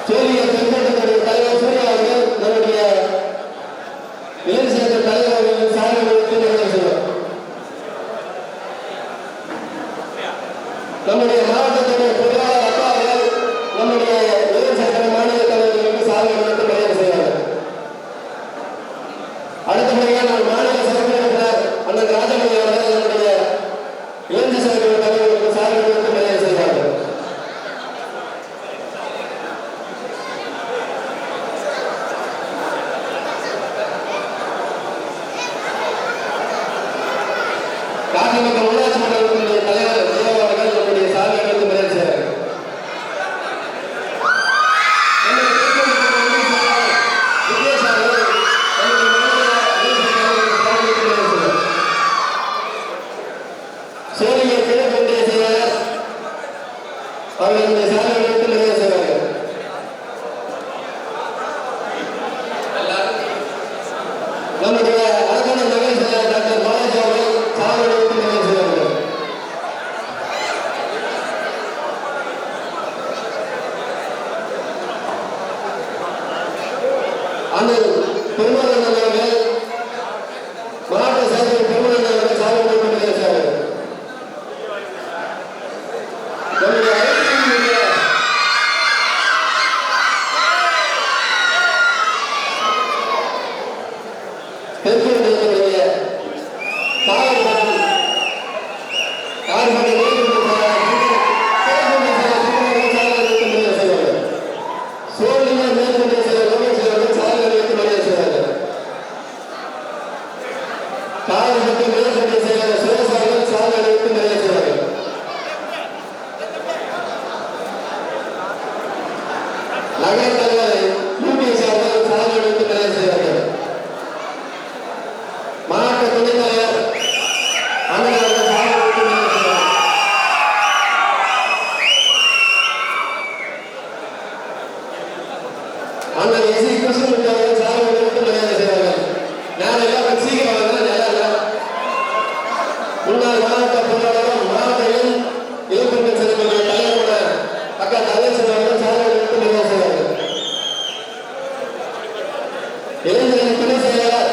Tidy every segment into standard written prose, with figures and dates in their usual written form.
சூரிய தென்கோட்டத்துடைய தலைவர் சூர்யா அவர்கள் நம்முடைய இளைஞர் சங்க தலைவர் அவர்கள் சாலை வைத்து நிறைவு செய்வார். நம்முடைய மாவட்டத்துடைய பொருளாளர் அப்பா அவர்கள் நம்முடைய இளைஞர் சங்க மாநில தலைவர்களுக்கு சாலை வைத்து நிறைவு செய்வார்கள். அடுத்தபடியாக நம்ம மாநில செயலாளர் அண்ணன் ராஜமணி அவர்கள் நம்முடைய இளைஞர் சங்க தலைவர்களுக்கு சாலை வைத்து நிறைவு செய்வார்கள். காசிமங்கலம் உள்ளாட்சி மன்றத்தினுடைய தலைவர் தேவா அவர்கள் நம்முடைய சாலை வைத்து நிறைவு செய்வார்கள். அவர்களுடைய சாலை வைத்து நிறைவு செய்வார்கள். நம்முடைய அரசாங்க நகர் செயலர் டாக்டர் பாலாஜி அவர்கள் சாலை வைத்து நிறைவு செய்வார்கள். அண்ணன் பெருமாள் அவர்கள் மாவட்ட செயலர் பெருமாள் அவர்கள் சாலை வைத்து நிறைவு செய்வார்கள். முன்னாள் மாவட்ட பொருளாளரும் மாவட்ட இளைஞர்கள் சங்கத்தினுடைய தலைவர் அக்கா தலைவர் அவர்கள் சாலை வைத்து நிறைவு செய்வார்கள். இளைஞரின் துணை செயலாளர்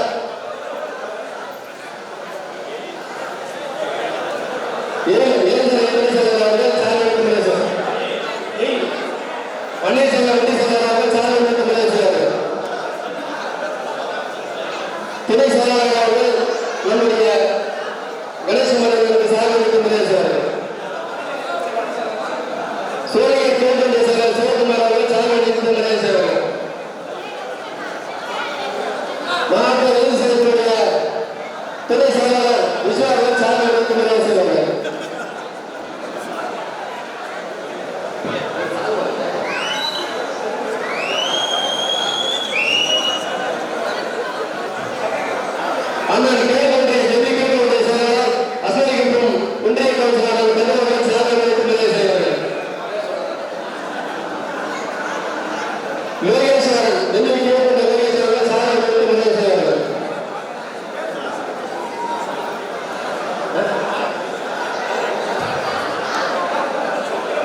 இளைஞரின் துணை செயலாளர் அவர்கள் சாலை வைத்து நிறைவு செய்வார்கள். பன்னீர்செல்வம் துணை செயலாளர் அவர்கள் சாலை வைத்து நிறைவு செய்வார்கள். துணை செயலாளர் அவர்கள் நம்முடைய கணேசமரர்களுக்கு சாலை வைத்து நிறைவு செய்வார்கள். சூரிய தேர்தல் செயலர் சிவகுமார் அவர்கள் சாலை வைத்து நிறைவு செய்வார்கள். மாவட்ட இளைஞர் சங்கத்தினுடைய துணை செயலாளர் விஸ்வா அவர்கள் சாலை வைத்து நிறைவு செய்வார்கள். அண்ணன் கேவனுடைய ஜெமிக்கனுடைய செயலாளர் அசோகனும் ஒன்றிய கவுன்சிலர் பெருமக்கள் சாலை வைத்து நிறைவு செய்வார்கள். லோகேஸ்வரன் ஜெமிக்கனுடைய லோகேஸ்வரர்கள் சாலை வைத்து நிறைவு செய்வார்கள்.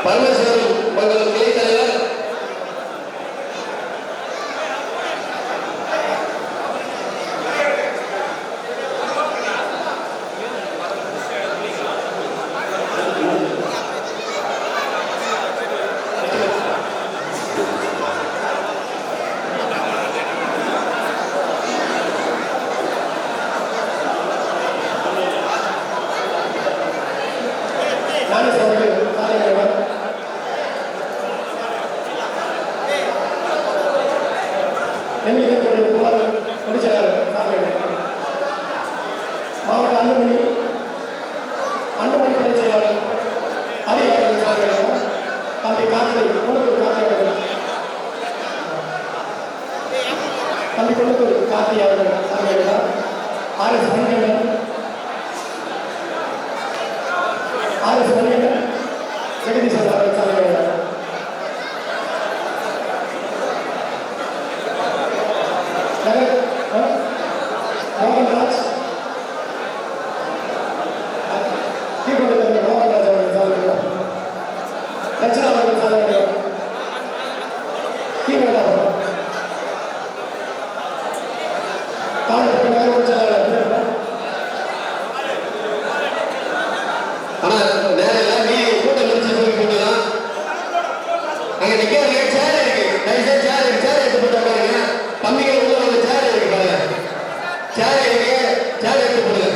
பரமேஸ்வரன் மங்களம் கிளை தலைவர் மாவட்ட அன்புமணி துணை செயலாளர் அதிகாரிகள் தம்பி கார்த்திக் குளத்தூர் கார்த்திக் தம்பி குளத்தூர் கார்த்திக் அவர்கள் சார்பில் ஆர்எஸ் மணிகண்டன் ஜெகதீஸ்வரர் அவர்கள் சார்பில் மோகன்ராஜ் மோகன்ராஜ் அவர்கள் சார்பில் லட்சணா அவர்கள் சார்பில் ஆனா நேரம் நீ கூட்டம் முடிச்சு போய் போட்டுலாம் அங்க நிக்க சேர் இருக்கு தயவுசெய்து சேர் எடுத்து போட்டு பாருங்க தம்பிகள் உள்ள வந்து சேர் இருக்கு பாருங்க சேர் இருக்கு சேர் எடுத்து போடுங்க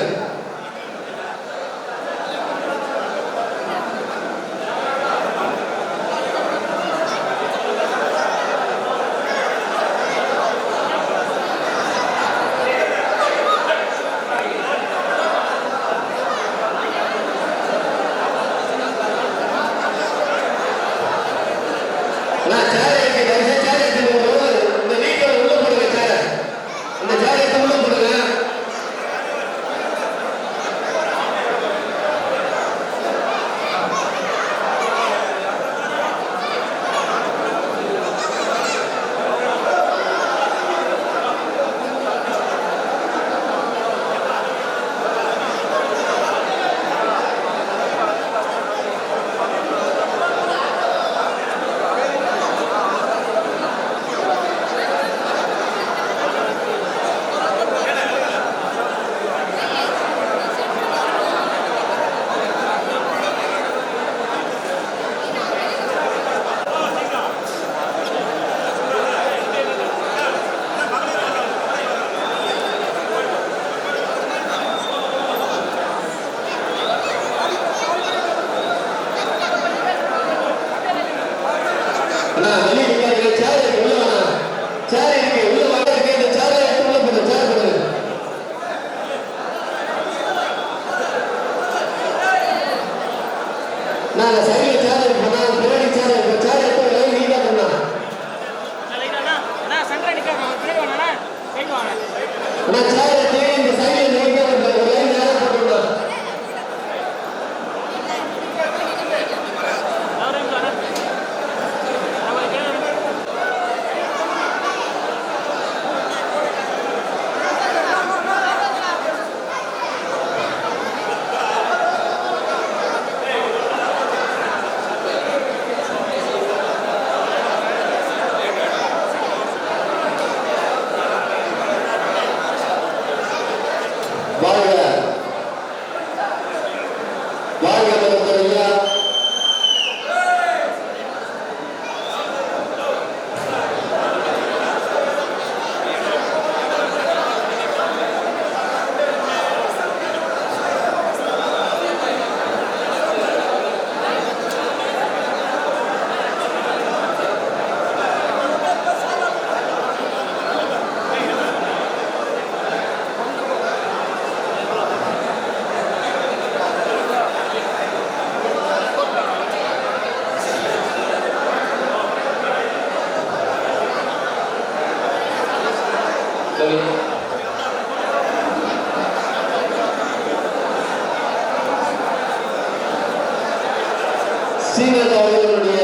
சீனியர் அவர்களுடைய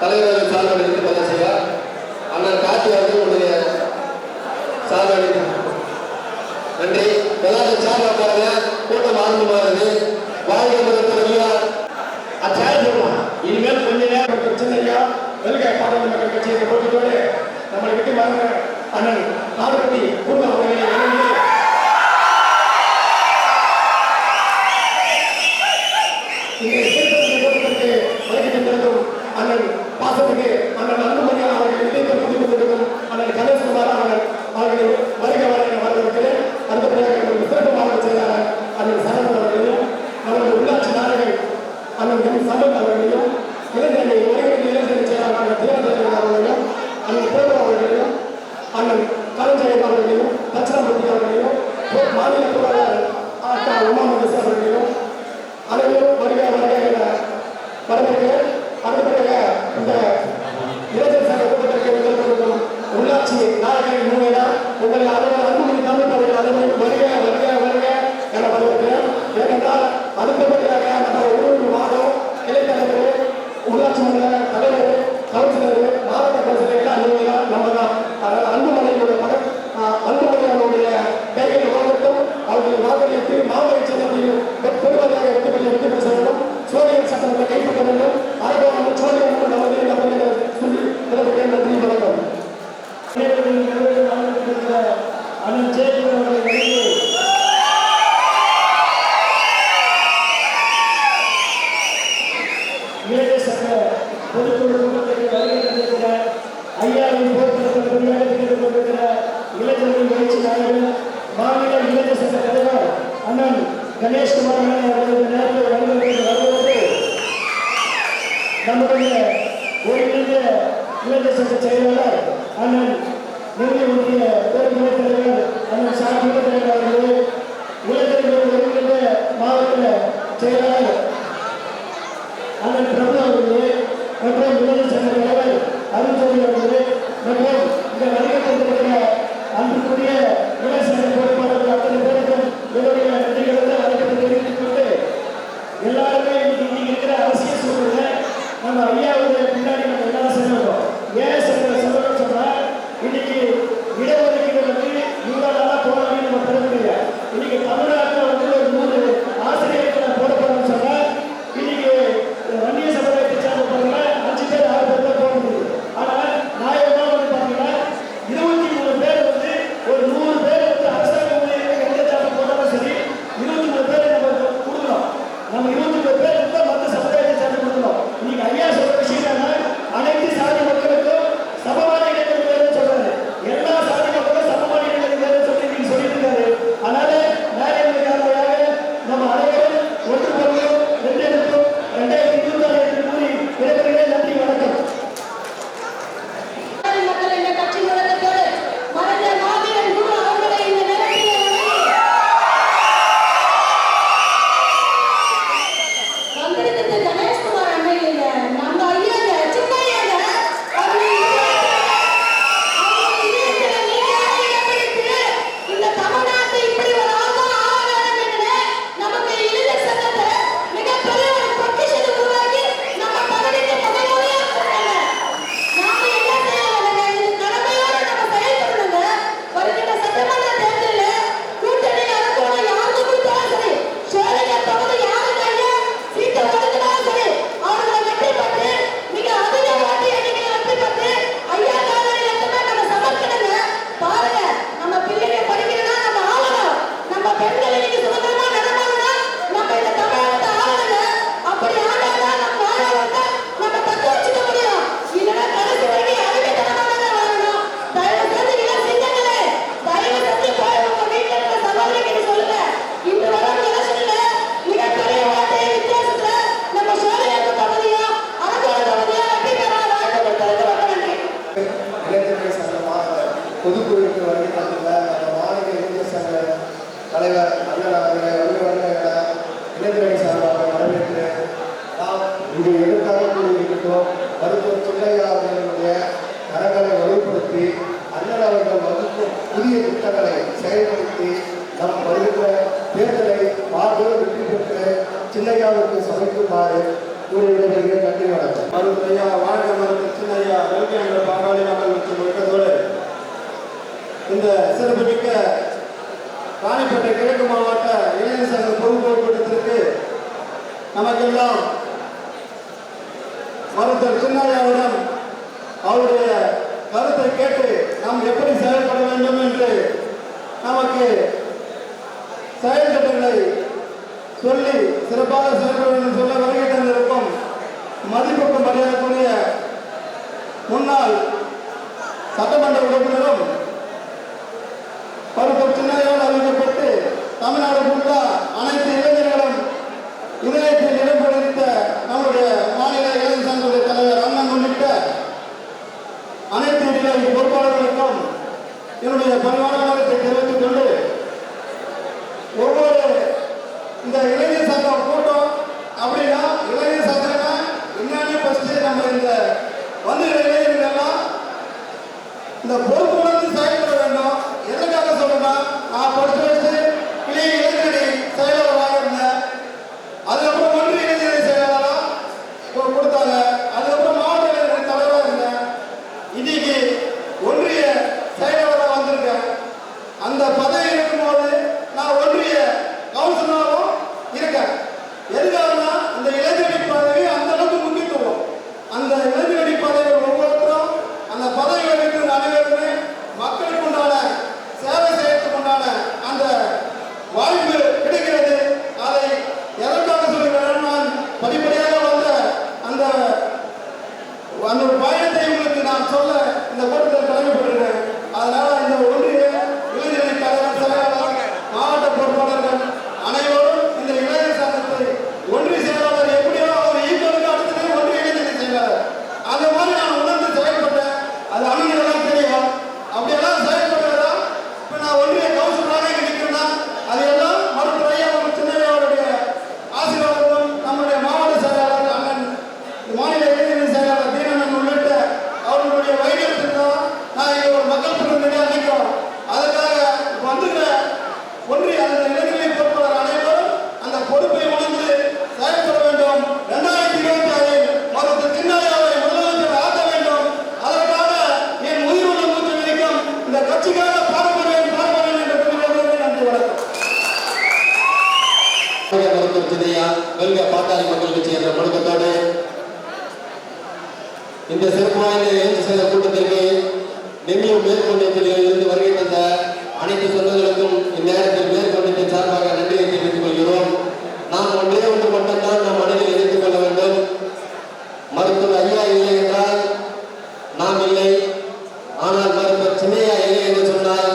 தலைவர்கள் சார்பளித்து பதிவு செய்வார். அண்ணன் காட்சி அவர்களுடைய சார்பளித்து நன்றி. எல்லாரும் சார்பாக பாருங்க. கூட்டம் ஆரம்பமாகுது. வாழ்க்கை மருத்துவ அச்சாரம் சொல்லுவான். இனிமேல் கொஞ்ச நேரம் பிரச்சனையா வெல்க பாடல் மக்கள் கட்சியை போட்டுக்கொண்டு நம்மளை விட்டு மறந்த அண்ணன் நாடுபதி பூர்வ அவர்களை அண்ணன் பாசத்துக்கு அண்ணன் அன்புமணியார் அவர்கள் இணைந்து புரிந்து கொண்டிருக்கும் அண்ணன் கணேஷ்குமார் அவர்களை வருக வரவேற்கிறேன். அடுத்தபடியாக சிறப்பு மாவட்ட செயலாளர் அண்ணன் சரணன் அவர்களையும் நமது உள்ளாட்சி நாயகர் அண்ணன் எம் சம்பத் அவர்களையும் இளைஞரணி ஒருங்கிணைந்த இளைஞரணி செயலாளர் தேவதேவன் அவர்களையும் அண்ணன் பிரபு அவர்களையும் அண்ணன் கலைஞர் அவர்களையும் தட்சிணாமூர்த்தி அவர்களையும் மாநில பொருளாளர் அக்கா உமாமகேஷ் அவர்களையும் அனைவரும் வருக வரவேற்கிறேன். அடுத்தபடியாக இந்த இளைஞர் சங்க கூட்டத்திற்கு உள்ளாட்சி நாயகர் மூவையார் உங்களை அனைவரும் அன்புமணி தமிழ் அவர்கள் அனைவரும் வருக என வரவேற்கிறேன். ஏனென்றால் அடுத்தபடியாக நம்ம ஒவ்வொரு மாதம் இளைஞர்கள் உள்ளாட்சி மன்ற தலைவர் கவுன்சிலர் மாவட்ட கவுன்சிலர் எல்லாம் நீங்களாம் நம்ம தான். அதனால் அன்புமணியுடைய மகன் அன்புமணியானுடைய கைகளை வாங்கட்டும். அவர்கள் வாக்களித்து மாவட்ட சட்டத்தில் பெருமதியாக வெற்றி பெற வேண்டும். சோழியர் சட்டத்தை கைப்பற்ற வேண்டும். அரபு சோழியர் நமது பொதுக்குழு கூட்டத்திற்கு வருகை தந்திருக்கிற ஐயாவின் போக்குவரத்து கொண்டிருக்கிற இளைஞர்கள் பயிற்சி நாயகர் மாநில இளைஞர் சங்க தலைவர் அண்ணன் கணேஷ்குமார் அவர்களுடைய நேரத்தில் வருவது நம்முடைய ஒருங்கிணைந்த இளைஞர் சங்க செயலாளர் அண்ணன் நெல்லை ஒன்றிய பேரவை தலைவர் அண்ணன் சாமி தலைவர் அவர்களே, இளைஞர்கள் ஒருங்கிணைந்த மாவட்ட செயலாளர் அண்ணன் பிரபு அவர்களே மற்றும் இளைஞர் சங்க தலைவர் அருண்ஜோதி அவர்களே மற்றும் இந்த வருகை தந்திருக்கிற அன்புக்குரிய இளைஞர் சங்க பொறுப்பாளர்கள் அத்தனை பேருக்கும் என்னுடைய நன்றிகளை வணக்கத்தை தெரிவித்துக் கொண்டு எல்லாருமே இன்னைக்கு இருக்கிற அரசியல் சூழ்நிலை நம்ம ஐயாவுடைய பின்னாடி நம்ம எல்லாரும் செல்லுவோம். ஏன் செல்லுன்னு சொன்னா இன்னைக்கு இடஒதுக்கீடு வந்து இவ்வளவு நாளா போராடி நம்ம பெற முடியாது. இன்னைக்கு தமிழ்நாட்டில் வந்து ஒரு 100 ஆசிரியர்களை போட போறோம்னு சொன்னா இன்னைக்கு வன்னிய சமுதாயத்தை சேர்ந்த பாருங்க 5 பேர் 6 பேர் தான் போட முடியுது. ஆனா நியாயமா வந்து பாத்தீங்கன்னா 23 பேர் வந்து ஒரு 100 பேர் வந்து அரசாங்க ஊழியர்கள் எந்த ஜாபம் போட்டாலும் சரி 23 பேர் நம்ம கொடுக்கணும். நம்ம 23 பேர் இருந்தா மற்ற சமுதாயத்தை சேர்ந்து கொடுக்கணும். இன்னைக்கு ஐயா சொல்ற விஷயம் அனைத்து சாதி மக்களுக்கும் சமமான இடங்கள் வேணும்னு சொல்றாரு. எல்லா சாதி மக்களும் சமமான இடங்கள் வேணும்னு சொல்லி நீங்க சொல்லிட்டு இருக்காரு. அதனால நேரடியாக நம்ம அனைவரும் ஒன்றுபடுவோம், வென்றெடுப்போம். 2026 கூறி விடைபெறுகிறேன். நன்றி, வணக்கம். மக்கள் என்ற கட்சி முழக்கத்தோடு மறைந்த மாவீரன் குரு அவர்களை இந்த நேரத்தில் வந்திருக்கிறது கணேஷ்குமார் அண்ணன் இல்ல, நம்ம ஐயா சின்னையாங்க. இந்த தமிழ்நாட்டை இப்படி ஒரு ஆக்கம் ஆக வேண்டும் என்று நமக்கு இளைஞர் சங்கத்தை மிகப்பெரிய ஒரு பொக்கிஷத்தை உருவாக்கி நம்ம பகுதிக்கு முதன்முறையாக கொடுத்தாங்க. நாம என்ன செய்யலாங்க? இது கடமையோட நம்ம செயல்படணுங்க. வருகின்ற சட்டமன்ற தேர்தலில் கூட்டணி அரசோட யாருக்கு கொடுத்தாலும் சரி, சோழகர் பகுதி யாருக்கு ஐயா சீட்டு ஒதுக்கினாலும் சரி, அவர்களை வெற்றி பெற்று மிக அதிக வாக்கு எண்ணிக்கையில் வெற்றி பெற்று ஐயா காலையில் எத்தனை நம்ம சமர்க்கணுங்க. பாருங்க, நம்ம பிள்ளைங்க படிக்கணும்னா நம்ம ஆளணும். நம்ம பெண்கள் இன்னைக்கு சுதந்திரமா நடமாடணும். நம்ம இந்த தமிழகத்தை ஆளணுங்க. அப்படி ஆளாதான் நம்ம வாழ்வாங்க நம்ம தக்க வச்சுக்க முடியும். இல்லைன்னா கடைசி வரைக்கும் அடிமைத்தனமாக தான் வாழணும். தயவு செஞ்சு இளம் சிங்கங்களே, தயவு செஞ்சு போய் உங்க வீட்டில் இருக்கிற சகோதரிக்கு சொல்லுங்க. இன்று வரும் எலெக்ஷன்ல மிகப்பெரிய ஓட்டை வித்தியாசத்துல நம்ம சோழகர் பகுதியும் அரசோட பகுதியும் வெற்றி பெற வாழ்த்து கொடுத்ததுக்கு ரொம்ப நன்றி. இளைஞர்கள் சங்கமாக பொதுக்குழுக்கு வருகை தந்துள்ள அந்த மாநில இளைஞர் சங்க தலைவர் அண்ணன் அவர்களை வருக இளைஞர்கள் சார்பாக வரவேற்று நாம் இங்கு எதற்காக கூறியிருக்கிறோம். மருத்துவர் சின்னையா அவர்களுடைய கரங்களை வலுப்படுத்தி அண்ணன் அவர்கள் வகுக்கும் புதிய திட்டங்களை செயல்படுத்தி நம் வருகின்ற தேர்தலை மாபெரும் வெற்றி பெற்று சின்னையாவுக்கு சமைக்குமாறு கூறிவிடுவதற்கு நன்றி, வணக்கம். மருத்துவரையா வாழ்க மருத்துவ சின்னையா வெல்க என்ற பாராளி மக்கள் மற்றும் முழக்கத்தோடு இந்த சிறப்புமிக்க ராணிப்பேட்டை கிழக்கு மாவட்ட இளைஞர் சங்க பொதுக்குழு கூட்டத்திற்கு நமக்கெல்லாம் மருத்துவர் சின்னையாவிடம் அவருடைய கருத்தை கேட்டு நாம் எப்படி செயல்பட வேண்டும் என்று நமக்கு செயல் திட்டங்களை சொல்லி சிறப்பாக செயல்பட வேண்டும் சொல்ல வருகை தந்திருக்கும் மதிப்புக்கு மரியாதைக்குரிய முன்னாள் சட்டமன்ற உறுப்பினரும் மருத்துவர் சின்னையாவால் அறிவிக்கப்பட்டு தமிழ்நாடு ஃபுல்லாக அனைத்து இளைஞர்களும் இதயத்தில் இடம் பிடித்த நம்முடைய மாநில இளைஞர் சங்கத்துடைய தலைவர் அண்ணன் உள்ளிட்ட அனைத்து இளைஞர் பொறுப்பாளர்களுக்கும் என்னுடைய பணிவான வணக்கத்தை தெரிவித்துக் கொண்டு ஒவ்வொரு இந்த இளைஞர் சங்கம் கூட்டம் அப்படின்னா இளைஞர் சங்கம்னா என்னன்னு ஃபர்ஸ்ட் நம்ம இந்த வந்து இளைஞர்கள்லாம் இந்த பொறுப்புணர்ந்து செயல்பட வேண்டும். எதுக்காக சொல்றேன்னா, நான் படிச்சு வச்சு இளைஞரணி செயலாளராக இருந்தேன். அதுக்கப்புறம் ஒன்றிய இளைஞரணி செயலாளராக கொடுத்தாங்க. அதுக்கப்புறம் மாவட்ட இளைஞரணி தலைவராக இருந்தேன். இன்னைக்கு ஒன்றிய செயலாளராக வந்திருக்கேன். அந்த பதவி இருக்கும்போது நான் ஒன்றிய கவுன்சிலராகவும் இருக்கேன். எதுக்காகனா இந்த இளைஞரணி பதவி அந்த அளவுக்கு முக்கியத்துவம். அந்த இளைஞரணி பதவி ஒவ்வொருத்தரும் அந்த பதவி இருக்கிற அனைவருமே சொல்ல இந்த கூட்டத்தில் தலைமைப்பட்டிருக்கேன். அதனால இந்த ஒன்றிய இளைஞரணி தலைவர், செயலாளர், மாவட்ட பொறுப்பாளர்கள் அனைவரும் இந்த இளைஞர் சங்கத்தை ஒன்றிய செயலாளர் எப்படியோ அவர் ஈக்குவலுக்கு அடுத்தது ஒன்றிய இளைஞரணி செயலாளர் அந்த மாதிரி நான் உணர்ந்து செயல்பட்டேன். அது அமைகிறதெல்லாம் தெரியும். அப்படியெல்லாம் செயல்படுறதா இப்போ நான் ஒன்றிய கவுன்சிலராக இங்கே நிற்கிறேன்னா அது எல்லாம் மருத்துவ ஐயா சின்னையாவுடைய ஆசீர்வாதம், நம்முடைய மாவட்ட செயலாளர் அண்ணன், மாநில இளைஞரணி செயலாளர் தீனன் உள்ளிட்ட அவர்களுடைய வைத்தியத்தில் தான் நான் இங்கே ஒரு மக்கள் பிரதிநிதியாக நிற்கிறோம். அதுக்காக வந்துகிற ஒன்றிய அந்த இளைஞரணி பொறுப்பாளர் அனைவரும் அந்த பொறுப்பை உணர்ந்து செயல்பட வேண்டும். 2026 மருத்துவர் சின்னையாவை முதலமைச்சர் ஆக்க வேண்டும். அதற்காக என் உயிருள்ள மூச்சு நினைக்கும் இந்த கட்சிக்காக பாடுபடுவேன் என்ற குறிப்பிட்ட நன்றி. வணக்கம். மருத்துவர் சின்னையா வெல்க பாட்டாளி மக்கள் கட்சி என்ற முழக்கத்தோடு இந்த சிறப்பு வாய்ந்த எழுச்சி சங்க கூட்டத்திற்கு நெல்லியூர் மேற்கொண்டத்தில் இருந்து வருகை தந்த அனைத்து சொந்தங்களுக்கும் இந்நேரத்தில் மேற்கொண்டத்தின் சார்பாக நன்றியை தெரிவித்துக் கொள்கிறோம். நாம் ஒன்றே ஒன்று மட்டும்தான் நம் மனதில் எடுத்துக் கொள்ள வேண்டும். மருத்துவர் ஐயா இல்லை என்றால் நாம் இல்லை. ஆனால் மருத்துவர் சின்னையா இல்லை என்று சொன்னால்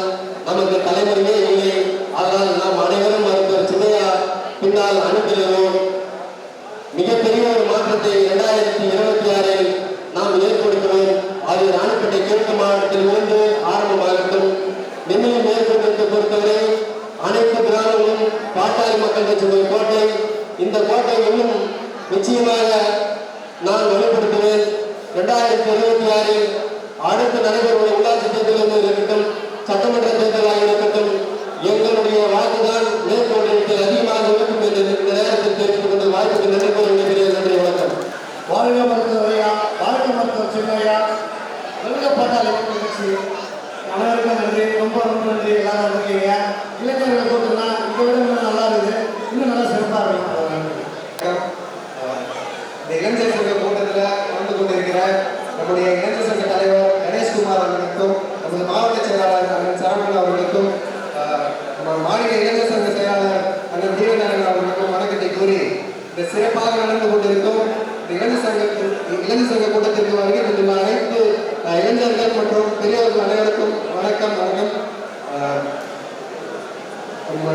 நமக்கு தலைமுறையே இல்லை. அதனால் நாம் அனைவரும் மருத்துவர் சின்னையா பின்னால் அனுப்பிடுவோம். மிகப்பெரிய ஒரு மாற்றத்தை 2026 நாம் ஏற்படுத்துவோம். அது ராணிப்பேட்டை கிழக்கு மாவட்டத்தில் இருந்து ஆரம்பமாகட்டும். நெல்லியூர் மேற்கொண்டத்தை பொறுத்தவரை அனைத்து கிராமங்களும் பாட்டாளி மக்கள் கட்சியுடைய கோட்டை. இந்த கோட்டை இன்னும் நிச்சயமாக நான் வலுப்படுத்துவேன். 2026 அடுத்து நடைபெறும் உள்ளாட்சி தேர்தலாக இருக்கட்டும், சட்டமன்ற தேர்தலாக இருக்கட்டும், எங்களுடைய வாக்குதான் மேற்கொண்டத்தில் அதிகமாக இருக்கும் என்று இந்த நேரத்தில் தெரிவித்துக் கொண்டு வாய்ப்புக்கு நன்றி கூறுகிறேன். நன்றி, வணக்கம். வாழ்க மருத்துவர் ஐயா, வாழ்க மருத்துவர் சின்னையா, வெல்க பாட்டாளி மக்கள் கட்சி. அனைவருக்கும் நன்றி. ரொம்ப நன்றி. எல்லாரும் இருக்கீங்க. இளைஞர்கள் கூட்டம்னா இதை விட இன்னும் நல்லா இருக்குது. இன்னும் நல்லா சிறப்பாக இருக்கும். இந்த இளைஞர் சங்க கூட்டத்தில் கலந்து கொண்டிருக்கிற நம்முடைய இளைஞர் சங்க தலைவர் கணேஷ்குமார் அவர்களுக்கும், நமது மாவட்ட செயலாளர் அண்ணன் சரவணன் அவர்களுக்கும், நம்ம மாநில இளைஞர் சங்க செயலாளர் அண்ணன் தீவநாதன் அவர்களுக்கும் வணக்கத்தை கூறி இந்த சிறப்பாக நடந்து கொண்டிருக்கும் இந்த இளைஞர் சங்க கூட்டத்திற்கு வருகை தந்துள்ள அனைத்து இளைஞர்கள் மற்றும் பெரியவர்கள் அனைவருக்கும் வணக்கம். நம்ம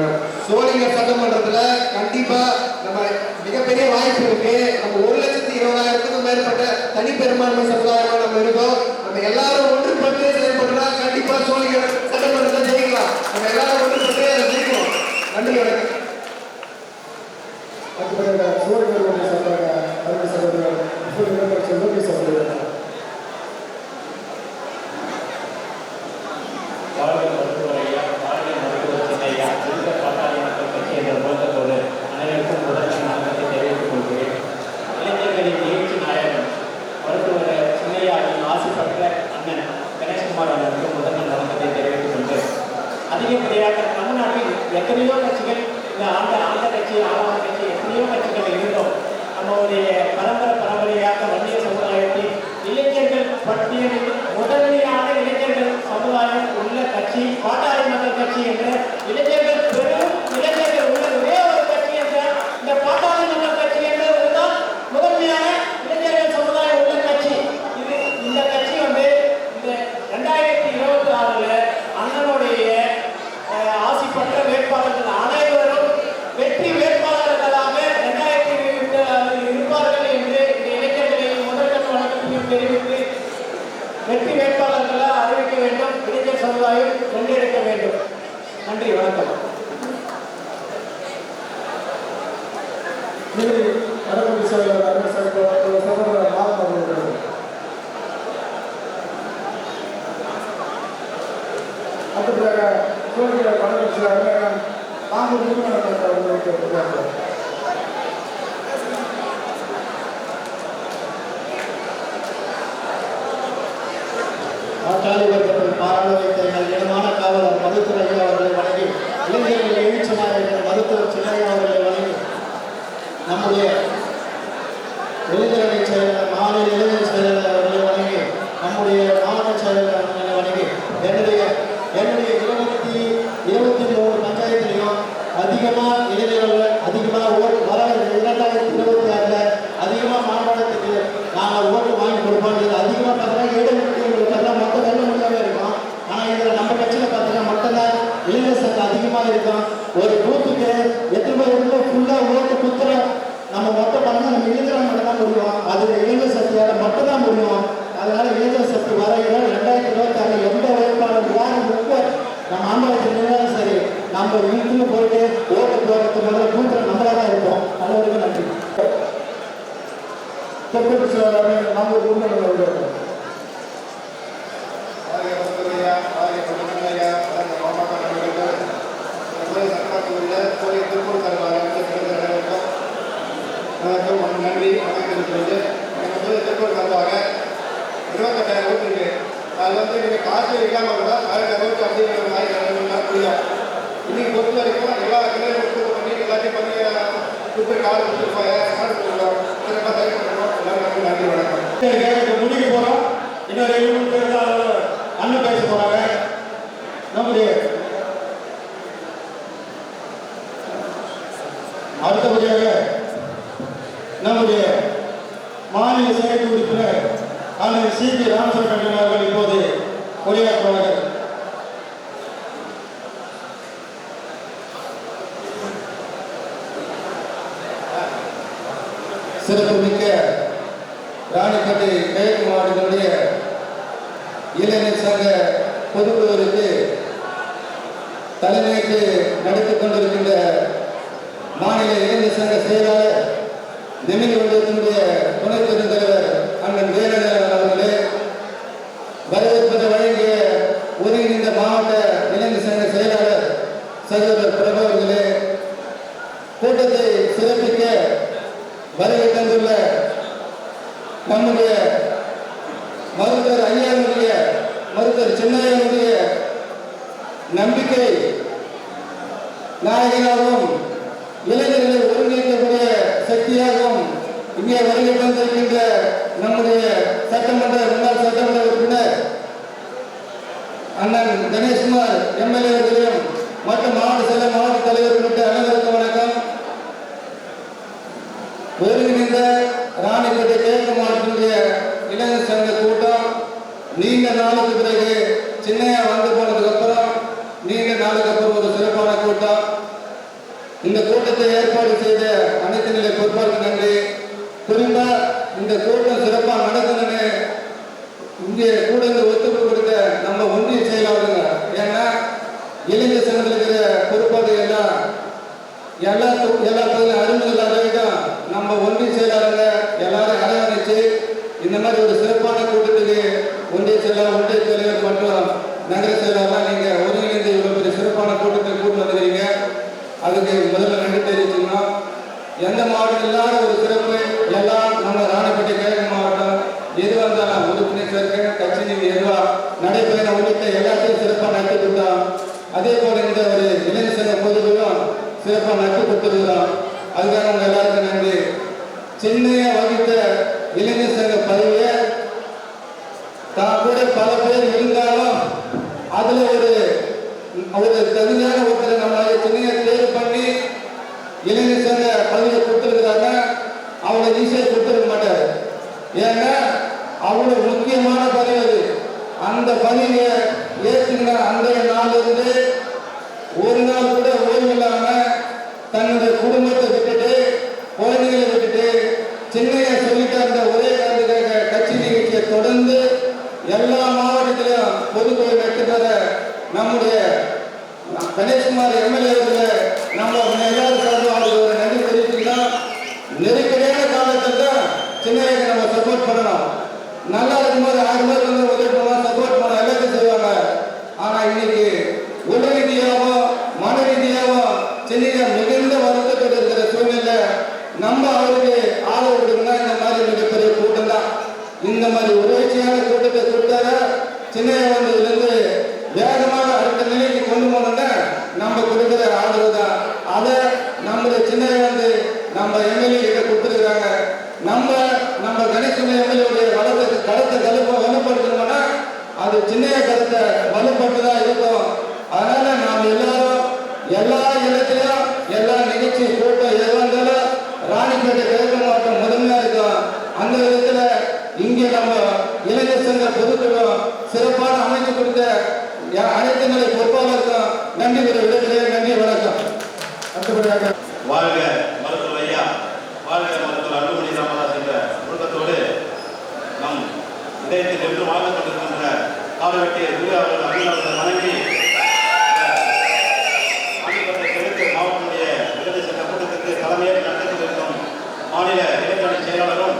சோழிங்கர் சட்டமன்றத்துல கண்டிப்பா நம்ம மிகப்பெரிய வாய்ப்பு இருக்கு. நம்ம 1,20,000க்கும் மேற்பட்ட தனிப்பெரும்பான்மை சமுதாயமா நம்ம இருக்கோம். நம்ம எல்லாரும் ஒன்றுபட்டு செயல்படுறா கண்டிப்பா சோழிங்கர் சட்டமன்றத்தை ஜெயிக்கலாம். நம்ம எல்லாரும் ஒன்றுபட்டு அதை ஜெயிக்கணும். நன்றி, வணக்கம். சூரியனுடைய சகோதர அருமை சகோதரர் லோகி சகோதரர் வாழ்க மருத்துவர் ஐயா, வாழ்க மருத்துவர் சின்னையா, வெல்க பாட்டாளி மக்கள் கட்சி என்ற முழக்கத்தோடு அனைவருக்கும் முதல் வணக்கத்தை தெரிவித்துக் கொள்கிறேன். இளைஞர்களின் எழுச்சி நாயகன் மருத்துவர் சின்னையாவின் ஆசி பெற்ற அண்ணன் கணேஷ்குமார் அவர்களுக்கு முதல் வணக்கத்தை தெரிவித்துக் கொண்டு அதிகப்படியாக தமிழ்நாட்டில் எத்தனையோ கட்சிகள், இந்த ஆண்ட கட்சி, ஆளான கட்சி, எத்தனையோ கட்சிகள் இருந்தோம். நம்முடைய பரம்பரையாக வன்னிய சமுதாயத்தில் இளைஞர்கள் பட்டியலில் முதன்மையான இளைஞர்கள் சமுதாயம் உள்ள கட்சி பாட்டாளி மக்கள் கட்சி என்ற இளைஞர்கள் பெரும் இளைஞர்கள் உள்ள ஒரே ஒரு கட்சி என்ற இந்த பாட்டாளி மக்கள் கட்சி என்றதுதான் முதன்மையான இளைஞர்கள் சமுதாயம் உள்ள கட்சி. இந்த கட்சி இந்த 2026 அண்ணனுடைய ஆசி பெற்ற வேட்பாளர்கள் அனைவரும் வெற்றி வேட்பாளர்களாக 2026 இருப்பார்கள் என்று இந்த இளைஞர்களின் முதல்வர் வணக்கத்தையும் தெரிவித்து வெற்றி வேட்பாளர்களாக அறிவிக்க வேண்டும். இளைஞர் சமுதாயம் வென்றெடுக்க வேண்டும். நன்றி, வணக்கம். அரபு செயலர் அருமை சகோதரர் மாதம் அடுத்ததாக சோழியர் வடக்கு அறிஞர் நாங்கள் உங்களுக்கு பாட்டாளி வர்க்கத்தில் பாராளுமன்ற இனமான காவலர் மருத்துவர் ஐயா அவர்களை வழங்கி, இளைஞர்கள் எழுச்சி நாயகர் மருத்துவர் சின்னையா அவர்களை வழங்கி, நம்முடைய இளைஞரணி செயலர் மாநில இளைஞர் செயலர் அவர்களை வழங்கி, நம்முடைய மாவட்ட செயலர் அவர்களை வழங்கி, என்னுடைய 23 பஞ்சாயத்துலையும் அதிகமாக இளைஞர்கள் அதிகமாக ஓட்டு வர 2026 அதிகமாக மாவட்டத்துக்கு நாங்கள் ஓட்டு வாங்கி கொடுப்போம். அதிகமாக பார்த்தா 7 28,000 ஓட்டு இருக்கு. அது வந்து நீங்கள் காசு இல்லாமல் கூட 1000 ஓட்டு அப்படிங்கிற 1000 புரியும். இன்னைக்கு பொறுத்த வரைக்கும் எல்லா கிளைகளும் பண்ணி எல்லாத்தையும் பண்ணி கொடுத்து கார்டு கொடுத்துருப்பாங்க, கார்டு கொடுக்குறோம், சிறப்பாக செயல்படுறோம். எல்லாருக்கும் நன்றி, வணக்கம். முடிக்க போறோம். இன்னொரு 2 பேர் தான் அண்ணன் பேச போறாங்க. நம்முடைய அடுத்தபடியாக நம்முடைய மாநில செயற்குழு உறுப்பினர் அண்ணன் சி.பி. ராமச்சந்திரன் அவர்கள் இப்போது உரையாற்றுவார்கள். சிறப்புமிக்க ராணிப்பேட்டை கிழக்கு மாவட்டத்தினுடைய இளைஞர் சங்க பொதுக்குழுவிற்கு தலைமையேற்று நடத்திக் கொண்டிருக்கின்ற மாநில இளைஞர் சங்க செயலாளர் நெமிலி ஒன்றியத்தினுடைய துணை பெருந்தலைவர் அண்ணன் வேலநேரன் அவர்களே, வரவேற்பதை வழங்கிய ஒருங்கிணைந்த மாவட்ட இளைஞர் சங்க செயலாளர் சகோதரர் பிரபு அவர்களே, கூட்டத்தை சிறப்பிக்க வருகை தந்துள்ள நம்முடைய மருத்துவர் ஐயாவுடைய மருத்துவர் சின்னையனுடைய நம்பிக்கை நாயகனாகவும் இளைஞர்களை ஒருங்கிணைக்கக்கூடிய சக்தியாகவும் இங்கே வருகை தந்திருக்கின்ற நம்முடைய முன்னாள் சட்டமன்ற உறுப்பினர் அண்ணன் கணேஷ்குமார் எம்எல்ஏ அவர்களையும் மற்றும் மாவட்ட தலைவர் உள்ளிட்ட அனைவருக்கும் வணக்கம். ஒருங்கிணைந்த ராணிப்பேட்டை கிழக்கு மாவட்டத்தினுடைய இளைஞர் சங்க கூட்டம் நீண்ட நாளுக்கு பிறகு சின்னையா வந்து போனதுக்கு அப்புறம் நீண்ட நாளுக்கு அப்புறம் ஒரு சிறப்பான கூட்டம். இந்த கூட்டத்தை ஏற்பாடு செய்த அனைத்து நிலை பொறுப்பாளருக்கு நன்றி. குறிப்பா இந்த கூட்டம் சிறப்பாக நடக்கணும்னு இங்கே கூட ஒத்துழைப்பு கொடுத்த நம்ம ஒன்றிய செயலாளருங்க. ஏன்னா இளைஞர் சங்கத்தில் இருக்கிற பொறுப்பாளர்கள் எல்லாம் எல்லா பகுதியும் அறிமுகம் வரைக்கும் நம்ம ஒன்றிய செயலாளருங்க எல்லாரும் அரவணைச்சு இந்த மாதிரி ஒரு சிறப்பான கூட்டத்துக்கு ஒன்றிய செயலாளர், ஒன்றிய தலைவர் மற்றும் நகர செயலாளர்லாம் நீங்கள் ஒருங்கிணைந்து இவ்வளோ பெரிய சிறப்பான கூட்டத்தை கூட்டு வந்துக்கிறீங்க. அதுக்கு முதல்ல நன்றி தெரிவிச்சுக்கணும். எந்த மாவட்டம் இல்லாத ஒரு சிறப்பு எல்லாம் நம்ம ராணிப்பேட்டை கிழக்கு மாவட்டம் எது வந்தாலும் உறுப்பினர் சேர்க்கை கட்சி நீதி எதுவாக நடைபெற உள்ளிட்ட எல்லாத்தையும் சிறப்பாக நடத்தி கொடுத்தோம். அதே போல இந்த ஒரு இளைஞர் சங்க பொதுவிலும் சிறப்பாக நடத்தி கொடுத்துருக்கிறோம். அதுக்காக உங்க எல்லாருக்கும் நன்றி. சென்னையை வகித்த இளைஞர் சங்க பதவியை தான் கூட பல பேர் இருந்தாலும் அதுல ஒரு தகுதியான ஒருத்தர் நம்ம சென்னையை தேர்வு பண்ணி இளைஞர் சங்க பதவியை கொடுத்துருக்கிறாங்க. அவளை ஈஸியாக கொடுத்துருக்க மாட்டார். ஏன்னா அவ்வளவு முக்கியமான பதவி அது. அந்த பதவியை ஏற்றுக்கிற அன்றைய நாளிலிருந்து ஒரு நாள் கூட ஓய்வு இல்லாம தன்னுடைய குடும்பத்தை விட்டுட்டு குழந்தைகளை விட்டுட்டு சென்னையை சொல்லிட்டு அந்த ஒரே காரணத்துக்காக கட்சி நிகழ்ச்சியை தொடர்ந்து எல்லா மாவட்டத்திலும் பொதுக்குழு நடத்தி பெற நம்முடைய கணேஷ்குமார் எம்எல்ஏ நம்ம எல்லாரும் சார்பாக ஒரு நன்றி தெரிவிச்சுக்கலாம். நெருக்கடியான காலத்தில் தான் சென்னையை நம்ம சப்போர்ட் பண்ணணும். நல்லா இருக்கும்போது 1000 பேர் வந்து உதவி பண்ணலாம், சப்போர்ட் பண்ணலாம், எல்லாத்தையும் செய்வாங்க. ஆனா இன்னைக்கு உடல் ரீதியாவோ மன ரீதியாவோ சென்னையில மிகுந்த வருத்தத்தோடு இருக்கிற சூழ்நிலை நம்ம அவருக்கு ஆதரவு கொடுக்கணும். இந்த மாதிரி மிகப்பெரிய கூட்டம் தான். இந்த மாதிரி உதவிச்சியான கூட்டத்தை கொடுத்தார சென்னையை வந்து இதுலேருந்து வேகமாக அடுத்த நிலைக்கு கொண்டு போனோம்னா நம்ம கொடுக்குற ஆதரவு தான். அதை நம்முடைய சின்னையை வந்து நம்ம எம்எல்ஏ கிட்ட கொடுத்துருக்காங்க. நம்ம கணேசன் எம்எல்ஏடைய கடத்தை வலுப்படுத்தணும்னா அது சின்னைய கருத்தை வலுப்பட்டுதான் இருக்கும். அதனால நாம் எல்லாரும் எல்லா இடத்துலையும் எல்லா நிகழ்ச்சி கூட்டம் எது வந்தாலும் ராணிப்பேட்டை கிழக்கு மாவட்டம் முதன்மையா இருக்கும். அந்த விதத்துல இங்கே நம்ம இளைஞர் சங்க பொதுக்குழு சிறப்பான அமைச்சு கொடுத்த அனைத்து நிலை பொறுப்பாளருக்கும் நன்றி விடுகிறேன். நன்றி, வணக்கம். அடுத்தபடியாக வாழ்க மருத்துவர் ஐயா, வாழ்க மருத்துவர் அன்புமணி ராமதாஸ் என்ற குடும்பத்தோடு நம் இதயத்தில் என்று வாழ்ந்து கொண்டிருக்கின்ற காலவெட்டிய குரு அவர்கள் அபிநவத்தை வணங்கி ராணிப்பேட்டை கிழக்கு மாவட்டத்துடைய இளைஞர் சங்க கூட்டத்திற்கு தலைமையேற்று நடத்தி இருக்கும் மாநில இளைஞரணி செயலாளரும்